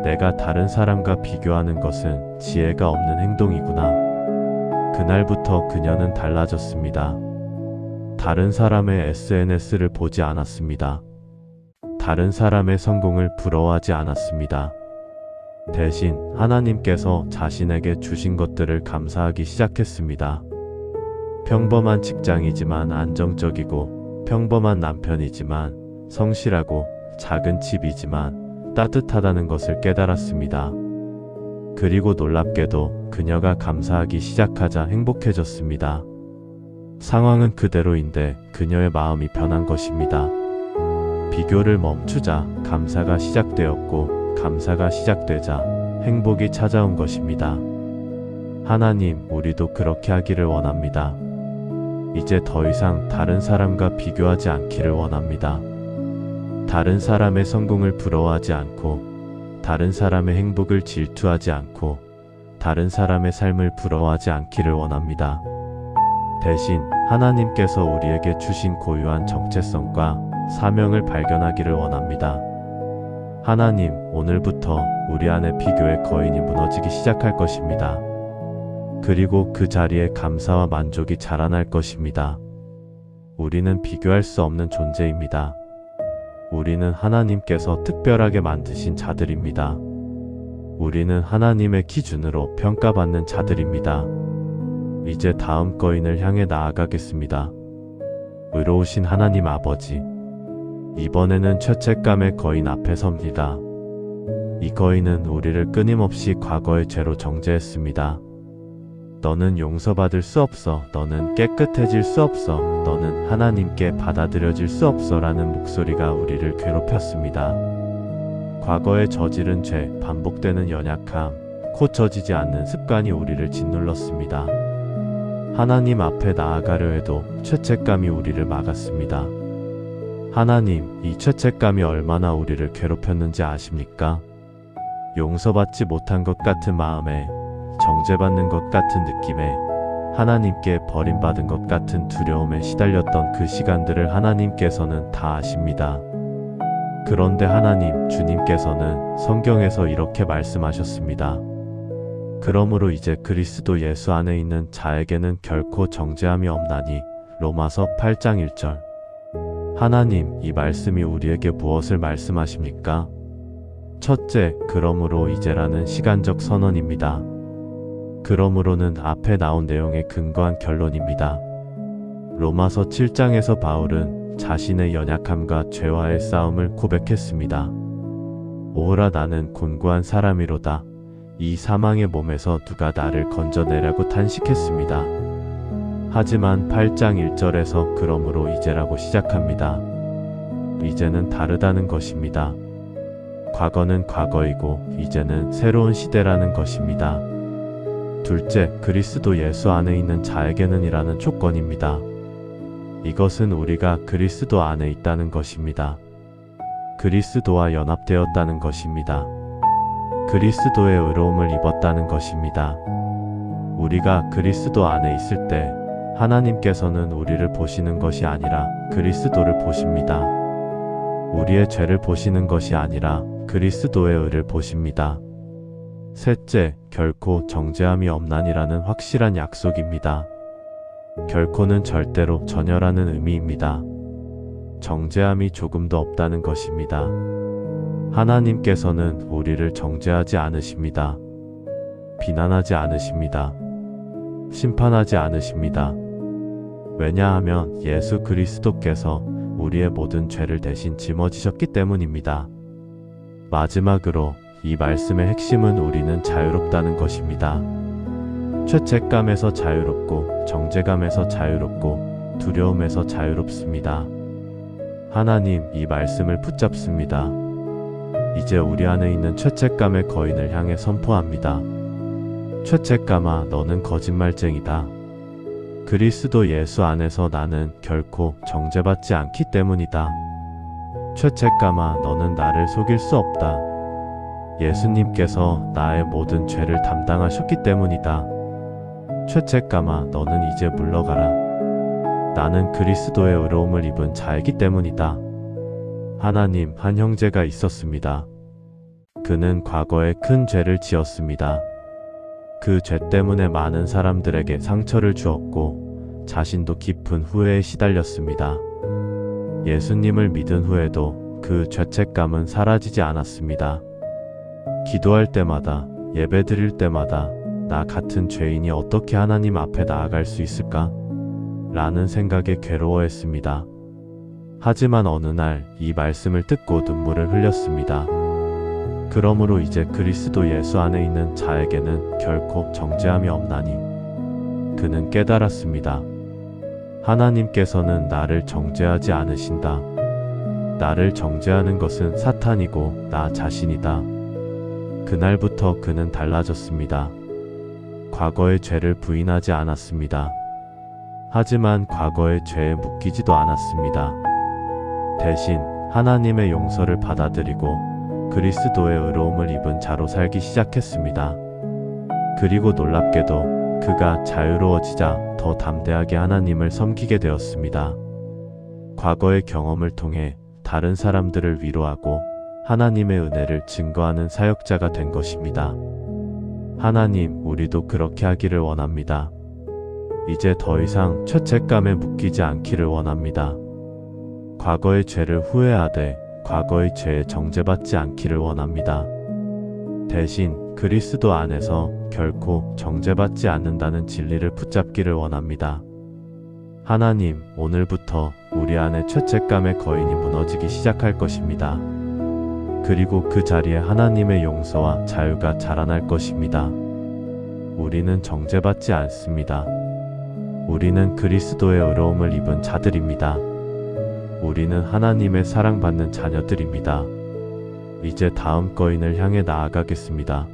내가 다른 사람과 비교하는 것은 지혜가 없는 행동이구나. 그날부터 그녀는 달라졌습니다. 다른 사람의 SNS를 보지 않았습니다. 다른 사람의 성공을 부러워하지 않았습니다. 대신 하나님께서 자신에게 주신 것들을 감사하기 시작했습니다. 평범한 직장이지만 안정적이고, 평범한 남편이지만 성실하고, 작은 집이지만 따뜻하다는 것을 깨달았습니다. 그리고 놀랍게도 그녀가 감사하기 시작하자 행복해졌습니다. 상황은 그대로인데 그녀의 마음이 변한 것입니다. 비교를 멈추자 감사가 시작되었고, 감사가 시작되자 행복이 찾아온 것입니다. 하나님, 우리도 그렇게 하기를 원합니다. 이제 더 이상 다른 사람과 비교하지 않기를 원합니다. 다른 사람의 성공을 부러워하지 않고, 다른 사람의 행복을 질투하지 않고, 다른 사람의 삶을 부러워하지 않기를 원합니다. 대신 하나님께서 우리에게 주신 고유한 정체성과 사명을 발견하기를 원합니다. 하나님, 오늘부터 우리 안에 비교의 거인이 무너지기 시작할 것입니다. 그리고 그 자리에 감사와 만족이 자라날 것입니다. 우리는 비교할 수 없는 존재입니다. 우리는 하나님께서 특별하게 만드신 자들입니다. 우리는 하나님의 기준으로 평가받는 자들입니다. 이제 다음 거인을 향해 나아가겠습니다. 의로우신 하나님 아버지, 이번에는 죄책감의 거인 앞에 섭니다. 이 거인은 우리를 끊임없이 과거의 죄로 정죄했습니다. 너는 용서받을 수 없어. 너는 깨끗해질 수 없어. 너는 하나님께 받아들여질 수 없어. 라는 목소리가 우리를 괴롭혔습니다. 과거에 저지른 죄, 반복되는 연약함, 고쳐지지 않는 습관이 우리를 짓눌렀습니다. 하나님 앞에 나아가려 해도 죄책감이 우리를 막았습니다. 하나님, 이 죄책감이 얼마나 우리를 괴롭혔는지 아십니까? 용서받지 못한 것 같은 마음에, 정죄받는 것 같은 느낌에, 하나님께 버림받은 것 같은 두려움에 시달렸던 그 시간들을 하나님께서는 다 아십니다. 그런데 하나님, 주님께서는 성경에서 이렇게 말씀하셨습니다. 그러므로 이제 그리스도 예수 안에 있는 자에게는 결코 정죄함이 없나니. 로마서 8장 1절. 하나님, 이 말씀이 우리에게 무엇을 말씀하십니까? 첫째, 그러므로 이제라는 시간적 선언입니다. 그러므로는 앞에 나온 내용에 근거한 결론입니다. 로마서 7장에서 바울은 자신의 연약함과 죄와의 싸움을 고백했습니다. 오호라, 나는 곤고한 사람이로다. 이 사망의 몸에서 누가 나를 건져내라고 탄식했습니다. 하지만 8장 1절에서 그러므로 이제라고 시작합니다. 이제는 다르다는 것입니다. 과거는 과거이고 이제는 새로운 시대라는 것입니다. 둘째, 그리스도 예수 안에 있는 자에게는 이라는 조건입니다. 이것은 우리가 그리스도 안에 있다는 것입니다. 그리스도와 연합되었다는 것입니다. 그리스도의 의로움을 입었다는 것입니다. 우리가 그리스도 안에 있을 때 하나님께서는 우리를 보시는 것이 아니라 그리스도를 보십니다. 우리의 죄를 보시는 것이 아니라 그리스도의 의를 보십니다. 셋째, 결코 정죄함이 없나니라는 확실한 약속입니다. 결코는 절대로 전혀라는 의미입니다. 정죄함이 조금도 없다는 것입니다. 하나님께서는 우리를 정죄하지 않으십니다. 비난하지 않으십니다. 심판하지 않으십니다. 왜냐하면 예수 그리스도께서 우리의 모든 죄를 대신 짊어지셨기 때문입니다. 마지막으로 이 말씀의 핵심은 우리는 자유롭다는 것입니다. 죄책감에서 자유롭고, 정죄감에서 자유롭고, 두려움에서 자유롭습니다. 하나님, 이 말씀을 붙잡습니다. 이제 우리 안에 있는 죄책감의 거인을 향해 선포합니다. 죄책감아, 너는 거짓말쟁이다. 그리스도 예수 안에서 나는 결코 정죄받지 않기 때문이다. 죄책감아, 너는 나를 속일 수 없다. 예수님께서 나의 모든 죄를 담당하셨기 때문이다. 죄책감아, 너는 이제 물러가라. 나는 그리스도의 의로움을 입은 자이기 때문이다. 하나님, 한 형제가 있었습니다. 그는 과거에 큰 죄를 지었습니다. 그 죄 때문에 많은 사람들에게 상처를 주었고 자신도 깊은 후회에 시달렸습니다. 예수님을 믿은 후에도 그 죄책감은 사라지지 않았습니다. 기도할 때마다, 예배드릴 때마다 나 같은 죄인이 어떻게 하나님 앞에 나아갈 수 있을까? 라는 생각에 괴로워했습니다. 하지만 어느 날 이 말씀을 듣고 눈물을 흘렸습니다. 그러므로 이제 그리스도 예수 안에 있는 자에게는 결코 정죄함이 없나니. 그는 깨달았습니다. 하나님께서는 나를 정죄하지 않으신다. 나를 정죄하는 것은 사탄이고 나 자신이다. 그날부터 그는 달라졌습니다. 과거의 죄를 부인하지 않았습니다. 하지만 과거의 죄에 묶이지도 않았습니다. 대신 하나님의 용서를 받아들이고 그리스도의 의로움을 입은 자로 살기 시작했습니다. 그리고 놀랍게도 그가 자유로워지자 더 담대하게 하나님을 섬기게 되었습니다. 과거의 경험을 통해 다른 사람들을 위로하고 하나님의 은혜를 증거하는 사역자가 된 것입니다. 하나님, 우리도 그렇게 하기를 원합니다. 이제 더 이상 죄책감에 묶이지 않기를 원합니다. 과거의 죄를 후회하되 과거의 죄에 정죄받지 않기를 원합니다. 대신 그리스도 안에서 결코 정죄받지 않는다는 진리를 붙잡기를 원합니다. 하나님, 오늘부터 우리 안에 죄책감의 거인이 무너지기 시작할 것입니다. 그리고 그 자리에 하나님의 용서와 자유가 자라날 것입니다. 우리는 정죄받지 않습니다. 우리는 그리스도의 의로움을 입은 자들입니다. 우리는 하나님의 사랑받는 자녀들입니다. 이제 다음 거인을 향해 나아가겠습니다.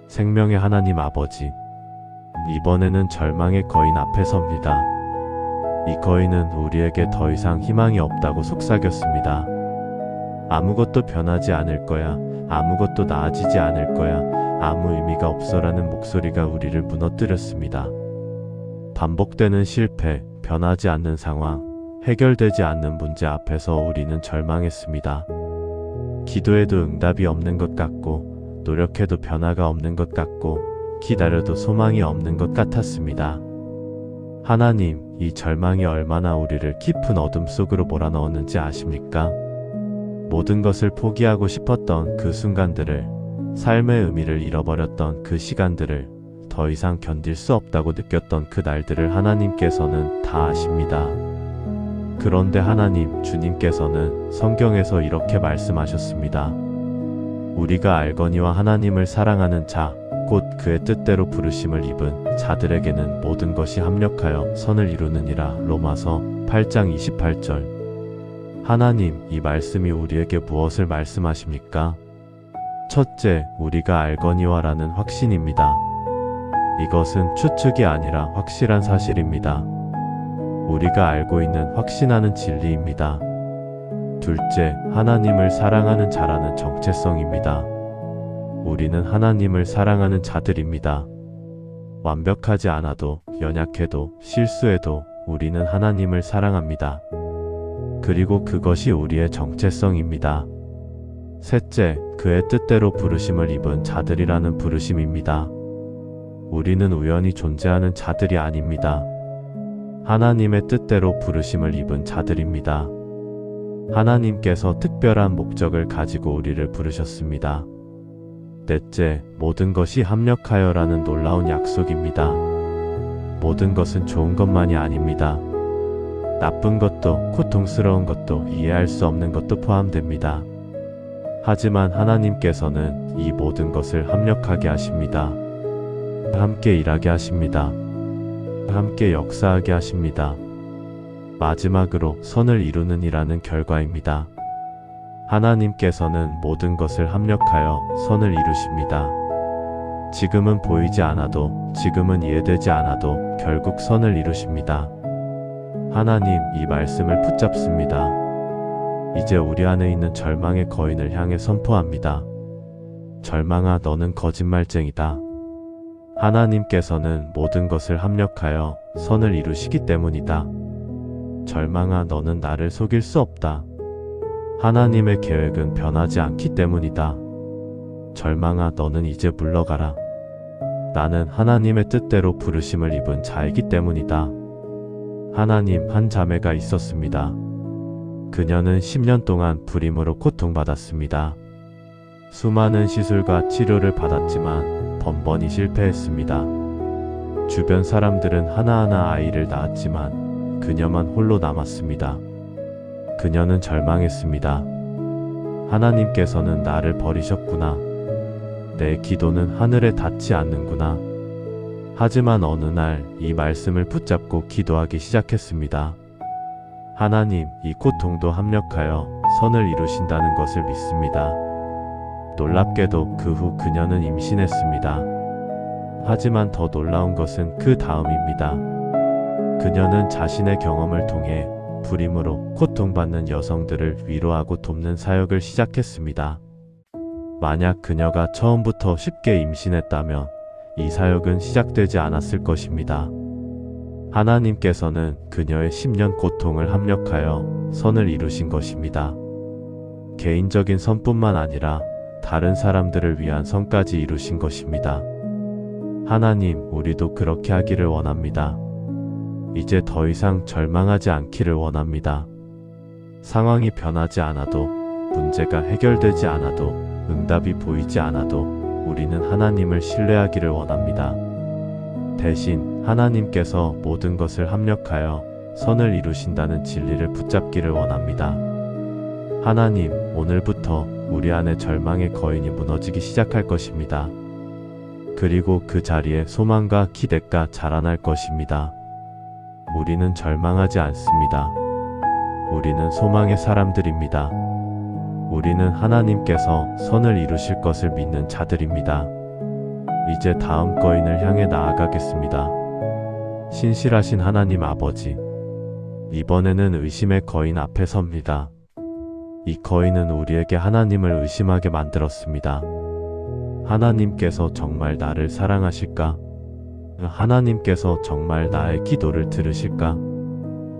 생명의 하나님 아버지, 이번에는 절망의 거인 앞에 섭니다. 이 거인은 우리에게 더 이상 희망이 없다고 속삭였습니다. 아무것도 변하지 않을 거야. 아무것도 나아지지 않을 거야. 아무 의미가 없어라는 목소리가 우리를 무너뜨렸습니다. 반복되는 실패, 변하지 않는 상황, 해결되지 않는 문제 앞에서 우리는 절망했습니다. 기도해도 응답이 없는 것 같고, 노력해도 변화가 없는 것 같고, 기다려도 소망이 없는 것 같았습니다. 하나님, 이 절망이 얼마나 우리를 깊은 어둠 속으로 몰아넣었는지 아십니까? 모든 것을 포기하고 싶었던 그 순간들을, 삶의 의미를 잃어버렸던 그 시간들을, 더 이상 견딜 수 없다고 느꼈던 그 날들을 하나님께서는 다 아십니다. 그런데 하나님, 주님께서는 성경에서 이렇게 말씀하셨습니다. 우리가 알거니와 하나님을 사랑하는 자, 곧 그의 뜻대로 부르심을 입은 자들에게는 모든 것이 합력하여 선을 이루느니라. 로마서 8장 28절. 하나님, 이 말씀이 우리에게 무엇을 말씀하십니까? 첫째, 우리가 알거니와라는 확신입니다. 이것은 추측이 아니라 확실한 사실입니다. 우리가 알고 있는 확신하는 진리입니다. 둘째, 하나님을 사랑하는 자라는 정체성입니다. 우리는 하나님을 사랑하는 자들입니다. 완벽하지 않아도, 연약해도, 실수해도 우리는 하나님을 사랑합니다. 그리고 그것이 우리의 정체성입니다. 셋째, 그의 뜻대로 부르심을 입은 자들이라는 부르심입니다. 우리는 우연히 존재하는 자들이 아닙니다. 하나님의 뜻대로 부르심을 입은 자들입니다. 하나님께서 특별한 목적을 가지고 우리를 부르셨습니다. 넷째, 모든 것이 합력하여라는 놀라운 약속입니다. 모든 것은 좋은 것만이 아닙니다. 나쁜 것도, 고통스러운 것도, 이해할 수 없는 것도 포함됩니다. 하지만 하나님께서는 이 모든 것을 합력하게 하십니다. 함께 일하게 하십니다. 함께 역사하게 하십니다. 마지막으로 선을 이루느니라는 결과입니다. 하나님께서는 모든 것을 합력하여 선을 이루십니다. 지금은 보이지 않아도, 지금은 이해되지 않아도 결국 선을 이루십니다. 하나님, 이 말씀을 붙잡습니다. 이제 우리 안에 있는 절망의 거인을 향해 선포합니다. 절망아, 너는 거짓말쟁이다. 하나님께서는 모든 것을 합력하여 선을 이루시기 때문이다. 절망아, 너는 나를 속일 수 없다. 하나님의 계획은 변하지 않기 때문이다. 절망아, 너는 이제 물러가라. 나는 하나님의 뜻대로 부르심을 입은 자이기 때문이다. 하나님, 한 자매가 있었습니다. 그녀는 10년 동안 불임으로 고통받았습니다. 수많은 시술과 치료를 받았지만 번번이 실패했습니다. 주변 사람들은 하나하나 아이를 낳았지만 그녀만 홀로 남았습니다. 그녀는 절망했습니다. 하나님께서는 나를 버리셨구나. 내 기도는 하늘에 닿지 않는구나. 하지만 어느 날 이 말씀을 붙잡고 기도하기 시작했습니다. 하나님, 이 고통도 합력하여 선을 이루신다는 것을 믿습니다. 놀랍게도 그 후 그녀는 임신했습니다. 하지만 더 놀라운 것은 그 다음입니다. 그녀는 자신의 경험을 통해 불임으로 고통받는 여성들을 위로하고 돕는 사역을 시작했습니다. 만약 그녀가 처음부터 쉽게 임신했다면 이 사역은 시작되지 않았을 것입니다. 하나님께서는 그녀의 10년 고통을 합력하여 선을 이루신 것입니다. 개인적인 선뿐만 아니라 다른 사람들을 위한 선까지 이루신 것입니다. 하나님, 우리도 그렇게 하기를 원합니다. 이제 더 이상 절망하지 않기를 원합니다. 상황이 변하지 않아도, 문제가 해결되지 않아도, 응답이 보이지 않아도 우리는 하나님을 신뢰하기를 원합니다. 대신 하나님께서 모든 것을 합력하여 선을 이루신다는 진리를 붙잡기를 원합니다. 하나님, 오늘부터 우리 안에 절망의 거인이 무너지기 시작할 것입니다. 그리고 그 자리에 소망과 기대가 자라날 것입니다. 우리는 절망하지 않습니다. 우리는 소망의 사람들입니다. 우리는 하나님께서 선을 이루실 것을 믿는 자들입니다. 이제 다음 거인을 향해 나아가겠습니다. 신실하신 하나님 아버지, 이번에는 의심의 거인 앞에 섭니다. 이 거인은 우리에게 하나님을 의심하게 만들었습니다. 하나님께서 정말 나를 사랑하실까? 하나님께서 정말 나의 기도를 들으실까?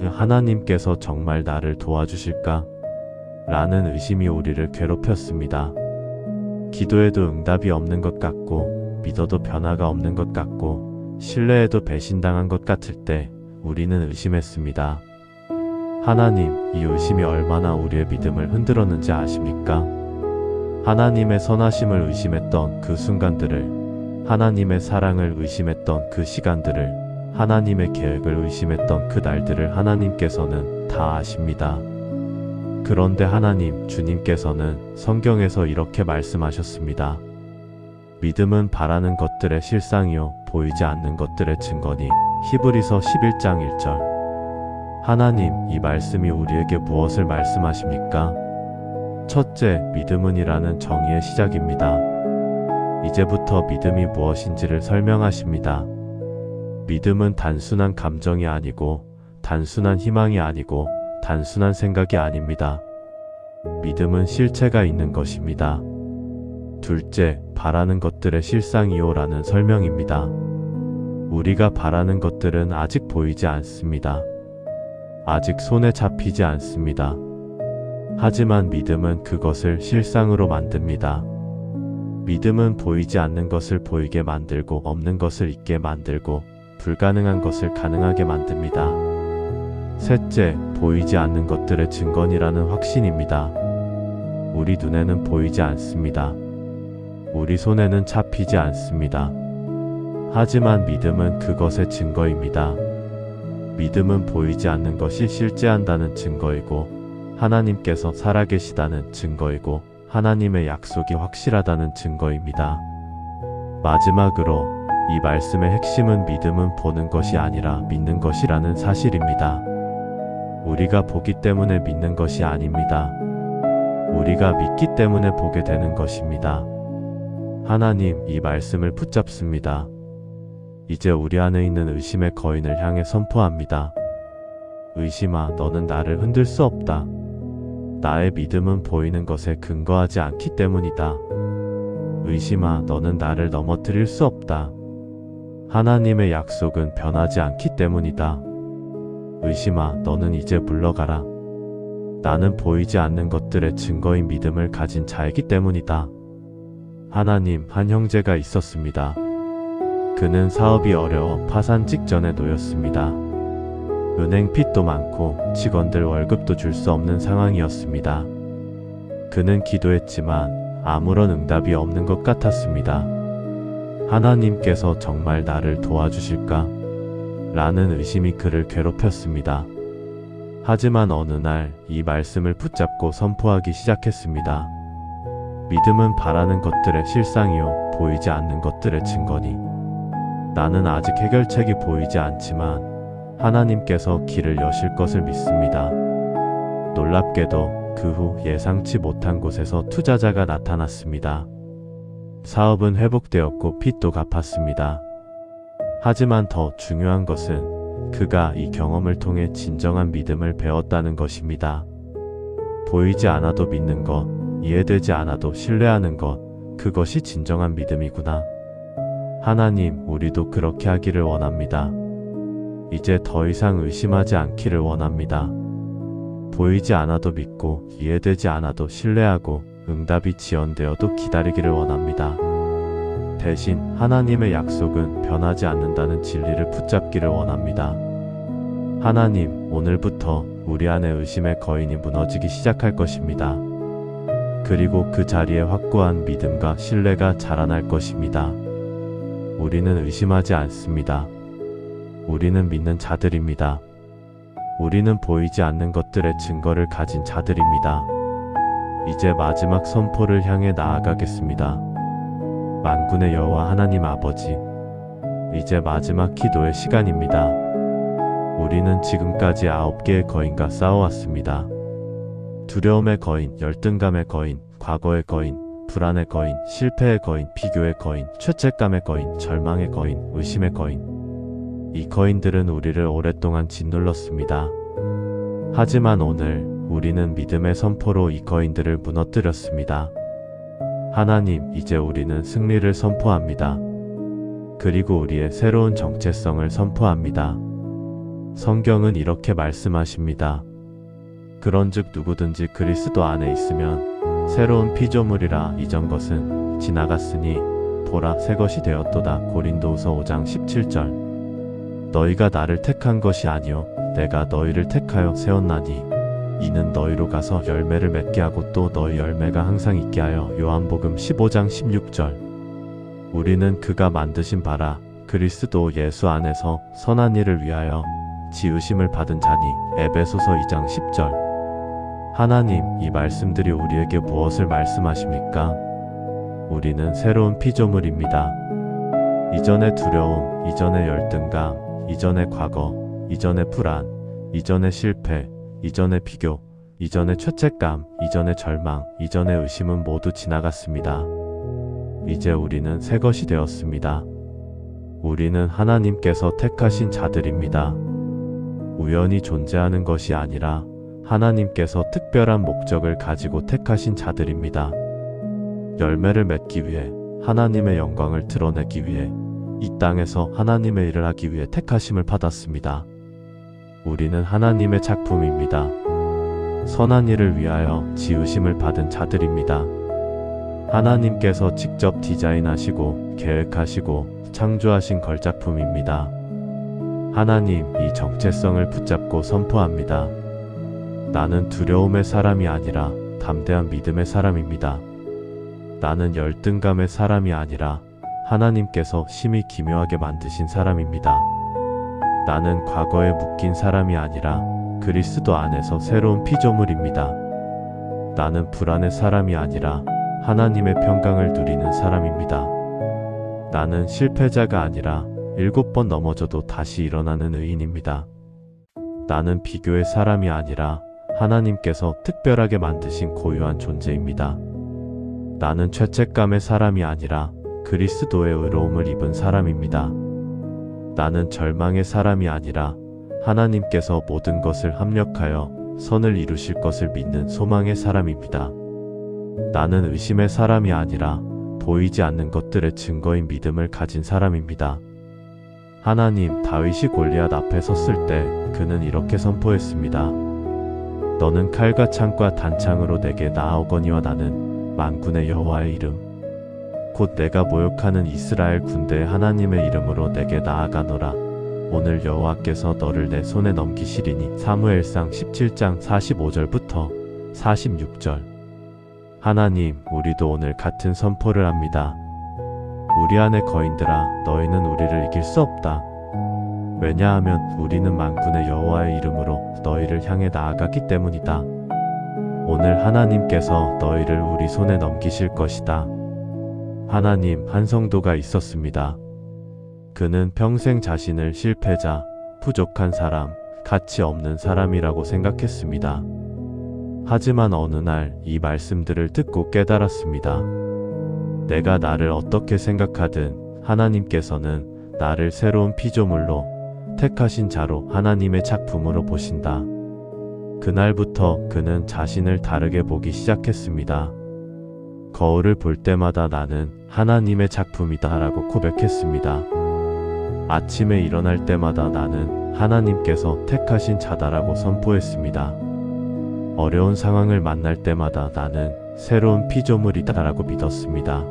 하나님께서 정말 나를 도와주실까? 라는 의심이 우리를 괴롭혔습니다. 기도에도 응답이 없는 것 같고, 믿어도 변화가 없는 것 같고, 신뢰에도 배신당한 것 같을 때 우리는 의심했습니다. 하나님, 이 의심이 얼마나 우리의 믿음을 흔들었는지 아십니까? 하나님의 선하심을 의심했던 그 순간들을, 하나님의 사랑을 의심했던 그 시간들을, 하나님의 계획을 의심했던 그 날들을 하나님께서는 다 아십니다. 그런데 하나님, 주님께서는 성경에서 이렇게 말씀하셨습니다. 믿음은 바라는 것들의 실상이요 보이지 않는 것들의 증거니. 히브리서 11장 1절. 하나님, 이 말씀이 우리에게 무엇을 말씀하십니까? 첫째, 믿음은 이라는 정의의 시작입니다. 이제부터 믿음이 무엇인지를 설명하십니다. 믿음은 단순한 감정이 아니고, 단순한 희망이 아니고, 단순한 생각이 아닙니다. 믿음은 실체가 있는 것입니다. 둘째, 바라는 것들의 실상이요라는 설명입니다. 우리가 바라는 것들은 아직 보이지 않습니다. 아직 손에 잡히지 않습니다. 하지만 믿음은 그것을 실상으로 만듭니다. 믿음은 보이지 않는 것을 보이게 만들고, 없는 것을 있게 만들고, 불가능한 것을 가능하게 만듭니다. 셋째, 보이지 않는 것들의 증거니라는 확신입니다. 우리 눈에는 보이지 않습니다. 우리 손에는 잡히지 않습니다. 하지만 믿음은 그것의 증거입니다. 믿음은 보이지 않는 것이 실제한다는 증거이고, 하나님께서 살아계시다는 증거이고, 하나님의 약속이 확실하다는 증거입니다. 마지막으로 이 말씀의 핵심은 믿음은 보는 것이 아니라 믿는 것이라는 사실입니다. 우리가 보기 때문에 믿는 것이 아닙니다. 우리가 믿기 때문에 보게 되는 것입니다. 하나님, 이 말씀을 붙잡습니다. 이제 우리 안에 있는 의심의 거인을 향해 선포합니다. 의심아, 너는 나를 흔들 수 없다. 나의 믿음은 보이는 것에 근거하지 않기 때문이다. 의심아, 너는 나를 넘어뜨릴 수 없다. 하나님의 약속은 변하지 않기 때문이다. 의심아, 너는 이제 물러가라. 나는 보이지 않는 것들의 증거인 믿음을 가진 자이기 때문이다. 하나님, 한 형제가 있었습니다. 그는 사업이 어려워 파산 직전에 놓였습니다. 은행 빚도 많고 직원들 월급도 줄 수 없는 상황이었습니다. 그는 기도했지만 아무런 응답이 없는 것 같았습니다. 하나님께서 정말 나를 도와주실까? 라는 의심이 그를 괴롭혔습니다. 하지만 어느 날 이 말씀을 붙잡고 선포하기 시작했습니다. 믿음은 바라는 것들의 실상이요 보이지 않는 것들의 증거니. 나는 아직 해결책이 보이지 않지만 하나님께서 길을 여실 것을 믿습니다. 놀랍게도 그 후 예상치 못한 곳에서 투자자가 나타났습니다. 사업은 회복되었고 빚도 갚았습니다. 하지만 더 중요한 것은 그가 이 경험을 통해 진정한 믿음을 배웠다는 것입니다. 보이지 않아도 믿는 것, 이해되지 않아도 신뢰하는 것, 그것이 진정한 믿음이구나. 하나님, 우리도 그렇게 하기를 원합니다. 이제 더 이상 의심하지 않기를 원합니다. 보이지 않아도 믿고, 이해되지 않아도 신뢰하고, 응답이 지연되어도 기다리기를 원합니다. 대신 하나님의 약속은 변하지 않는다는 진리를 붙잡기를 원합니다. 하나님, 오늘부터 우리 안에 의심의 거인이 무너지기 시작할 것입니다. 그리고 그 자리에 확고한 믿음과 신뢰가 자라날 것입니다. 우리는 의심하지 않습니다. 우리는 믿는 자들입니다. 우리는 보이지 않는 것들의 증거를 가진 자들입니다. 이제 마지막 선포를 향해 나아가겠습니다. 만군의 여호와 하나님 아버지, 이제 마지막 기도의 시간입니다. 우리는 지금까지 9개의 거인과 싸워왔습니다. 두려움의 거인, 열등감의 거인, 과거의 거인, 불안의 거인, 실패의 거인, 비교의 거인, 죄책감의 거인, 절망의 거인, 의심의 거인. 이 거인들은 우리를 오랫동안 짓눌렀습니다. 하지만 오늘 우리는 믿음의 선포로 이 거인들을 무너뜨렸습니다. 하나님, 이제 우리는 승리를 선포합니다. 그리고 우리의 새로운 정체성을 선포합니다. 성경은 이렇게 말씀하십니다. 그런즉 누구든지 그리스도 안에 있으면 새로운 피조물이라. 이전 것은 지나갔으니 보라 새 것이 되었도다. 고린도후서 5장 17절. 너희가 나를 택한 것이 아니요 내가 너희를 택하여 세웠나니 이는 너희로 가서 열매를 맺게 하고 또 너희 열매가 항상 있게 하여. 요한복음 15장 16절. 우리는 그가 만드신 바라 그리스도 예수 안에서 선한 일을 위하여 지으심을 받은 자니. 에베소서 2장 10절. 하나님, 이 말씀들이 우리에게 무엇을 말씀하십니까? 우리는 새로운 피조물입니다. 이전의 두려움, 이전의 열등감, 이전의 과거, 이전의 불안, 이전의 실패, 이전의 비교, 이전의 죄책감, 이전의 절망, 이전의 의심은 모두 지나갔습니다. 이제 우리는 새 것이 되었습니다. 우리는 하나님께서 택하신 자들입니다. 우연히 존재하는 것이 아니라 하나님께서 특별한 목적을 가지고 택하신 자들입니다. 열매를 맺기 위해, 하나님의 영광을 드러내기 위해, 이 땅에서 하나님의 일을 하기 위해 택하심을 받았습니다. 우리는 하나님의 작품입니다. 선한 일을 위하여 지으심을 받은 자들입니다. 하나님께서 직접 디자인하시고 계획하시고 창조하신 걸작품입니다. 하나님, 이 정체성을 붙잡고 선포합니다. 나는 두려움의 사람이 아니라 담대한 믿음의 사람입니다. 나는 열등감의 사람이 아니라 하나님께서 심히 기묘하게 만드신 사람입니다. 나는 과거에 묶인 사람이 아니라 그리스도 안에서 새로운 피조물입니다. 나는 불안의 사람이 아니라 하나님의 평강을 누리는 사람입니다. 나는 실패자가 아니라 7번 넘어져도 다시 일어나는 의인입니다. 나는 비교의 사람이 아니라 하나님께서 특별하게 만드신 고유한 존재입니다. 나는 죄책감의 사람이 아니라 그리스도의 의로움을 입은 사람입니다. 나는 절망의 사람이 아니라 하나님께서 모든 것을 합력하여 선을 이루실 것을 믿는 소망의 사람입니다. 나는 의심의 사람이 아니라 보이지 않는 것들의 증거인 믿음을 가진 사람입니다. 하나님, 다윗이 골리앗 앞에 섰을 때 그는 이렇게 선포했습니다. 너는 칼과 창과 단창으로 내게 나아오거니와 나는 만군의 여호와의 이름 곧 내가 모욕하는 이스라엘 군대의 하나님의 이름으로 내게 나아가노라. 오늘 여호와께서 너를 내 손에 넘기시리니. 사무엘상 17장 45절부터 46절. 하나님, 우리도 오늘 같은 선포를 합니다. 우리 안의 거인들아, 너희는 우리를 이길 수 없다. 왜냐하면 우리는 만군의 여호와의 이름으로 너희를 향해 나아갔기 때문이다. 오늘 하나님께서 너희를 우리 손에 넘기실 것이다. 하나님, 한 성도가 있었습니다. 그는 평생 자신을 실패자, 부족한 사람, 가치 없는 사람이라고 생각했습니다. 하지만 어느 날 이 말씀들을 듣고 깨달았습니다. 내가 나를 어떻게 생각하든 하나님께서는 나를 새로운 피조물로 택하신 자로 하나님의 작품으로 보신다. 그날부터 그는 자신을 다르게 보기 시작했습니다. 거울을 볼 때마다 나는 하나님의 작품이다 라고 고백했습니다. 아침에 일어날 때마다 나는 하나님께서 택하신 자다라고 선포했습니다. 어려운 상황을 만날 때마다 나는 새로운 피조물이다 라고 믿었습니다.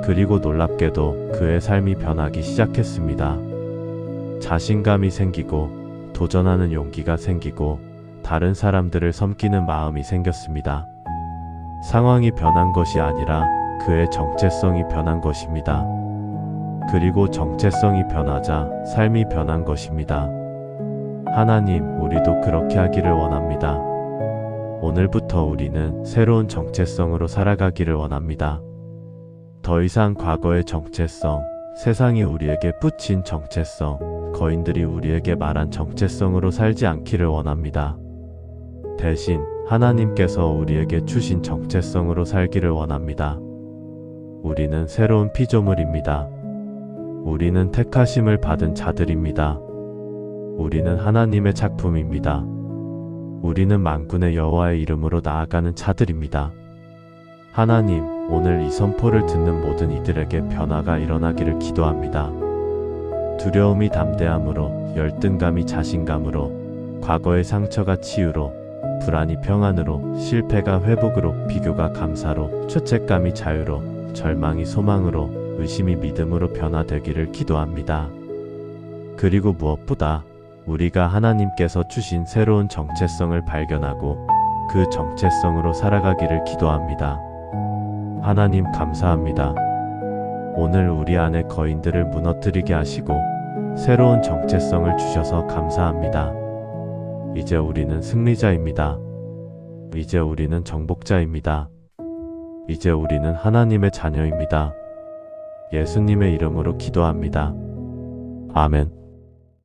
그리고 놀랍게도 그의 삶이 변하기 시작했습니다. 자신감이 생기고 도전하는 용기가 생기고 다른 사람들을 섬기는 마음이 생겼습니다. 상황이 변한 것이 아니라 그의 정체성이 변한 것입니다. 그리고 정체성이 변하자 삶이 변한 것입니다. 하나님, 우리도 그렇게 하기를 원합니다. 오늘부터 우리는 새로운 정체성으로 살아가기를 원합니다. 더 이상 과거의 정체성, 세상이 우리에게 붙인 정체성, 거인들이 우리에게 말한 정체성으로 살지 않기를 원합니다. 대신 하나님께서 우리에게 주신 정체성으로 살기를 원합니다. 우리는 새로운 피조물입니다. 우리는 택하심을 받은 자들입니다. 우리는 하나님의 작품입니다. 우리는 만군의 여호와의 이름으로 나아가는 자들입니다. 하나님, 오늘 이 선포를 듣는 모든 이들에게 변화가 일어나기를 기도합니다. 두려움이 담대함으로, 열등감이 자신감으로, 과거의 상처가 치유로, 불안이 평안으로, 실패가 회복으로, 비교가 감사로, 죄책감이 자유로, 절망이 소망으로, 의심이 믿음으로 변화되기를 기도합니다. 그리고 무엇보다 우리가 하나님께서 주신 새로운 정체성을 발견하고 그 정체성으로 살아가기를 기도합니다. 하나님, 감사합니다. 오늘 우리 안의 거인들을 무너뜨리게 하시고 새로운 정체성을 주셔서 감사합니다. 이제 우리는 승리자입니다. 이제 우리는 정복자입니다. 이제 우리는 하나님의 자녀입니다. 예수님의 이름으로 기도합니다. 아멘.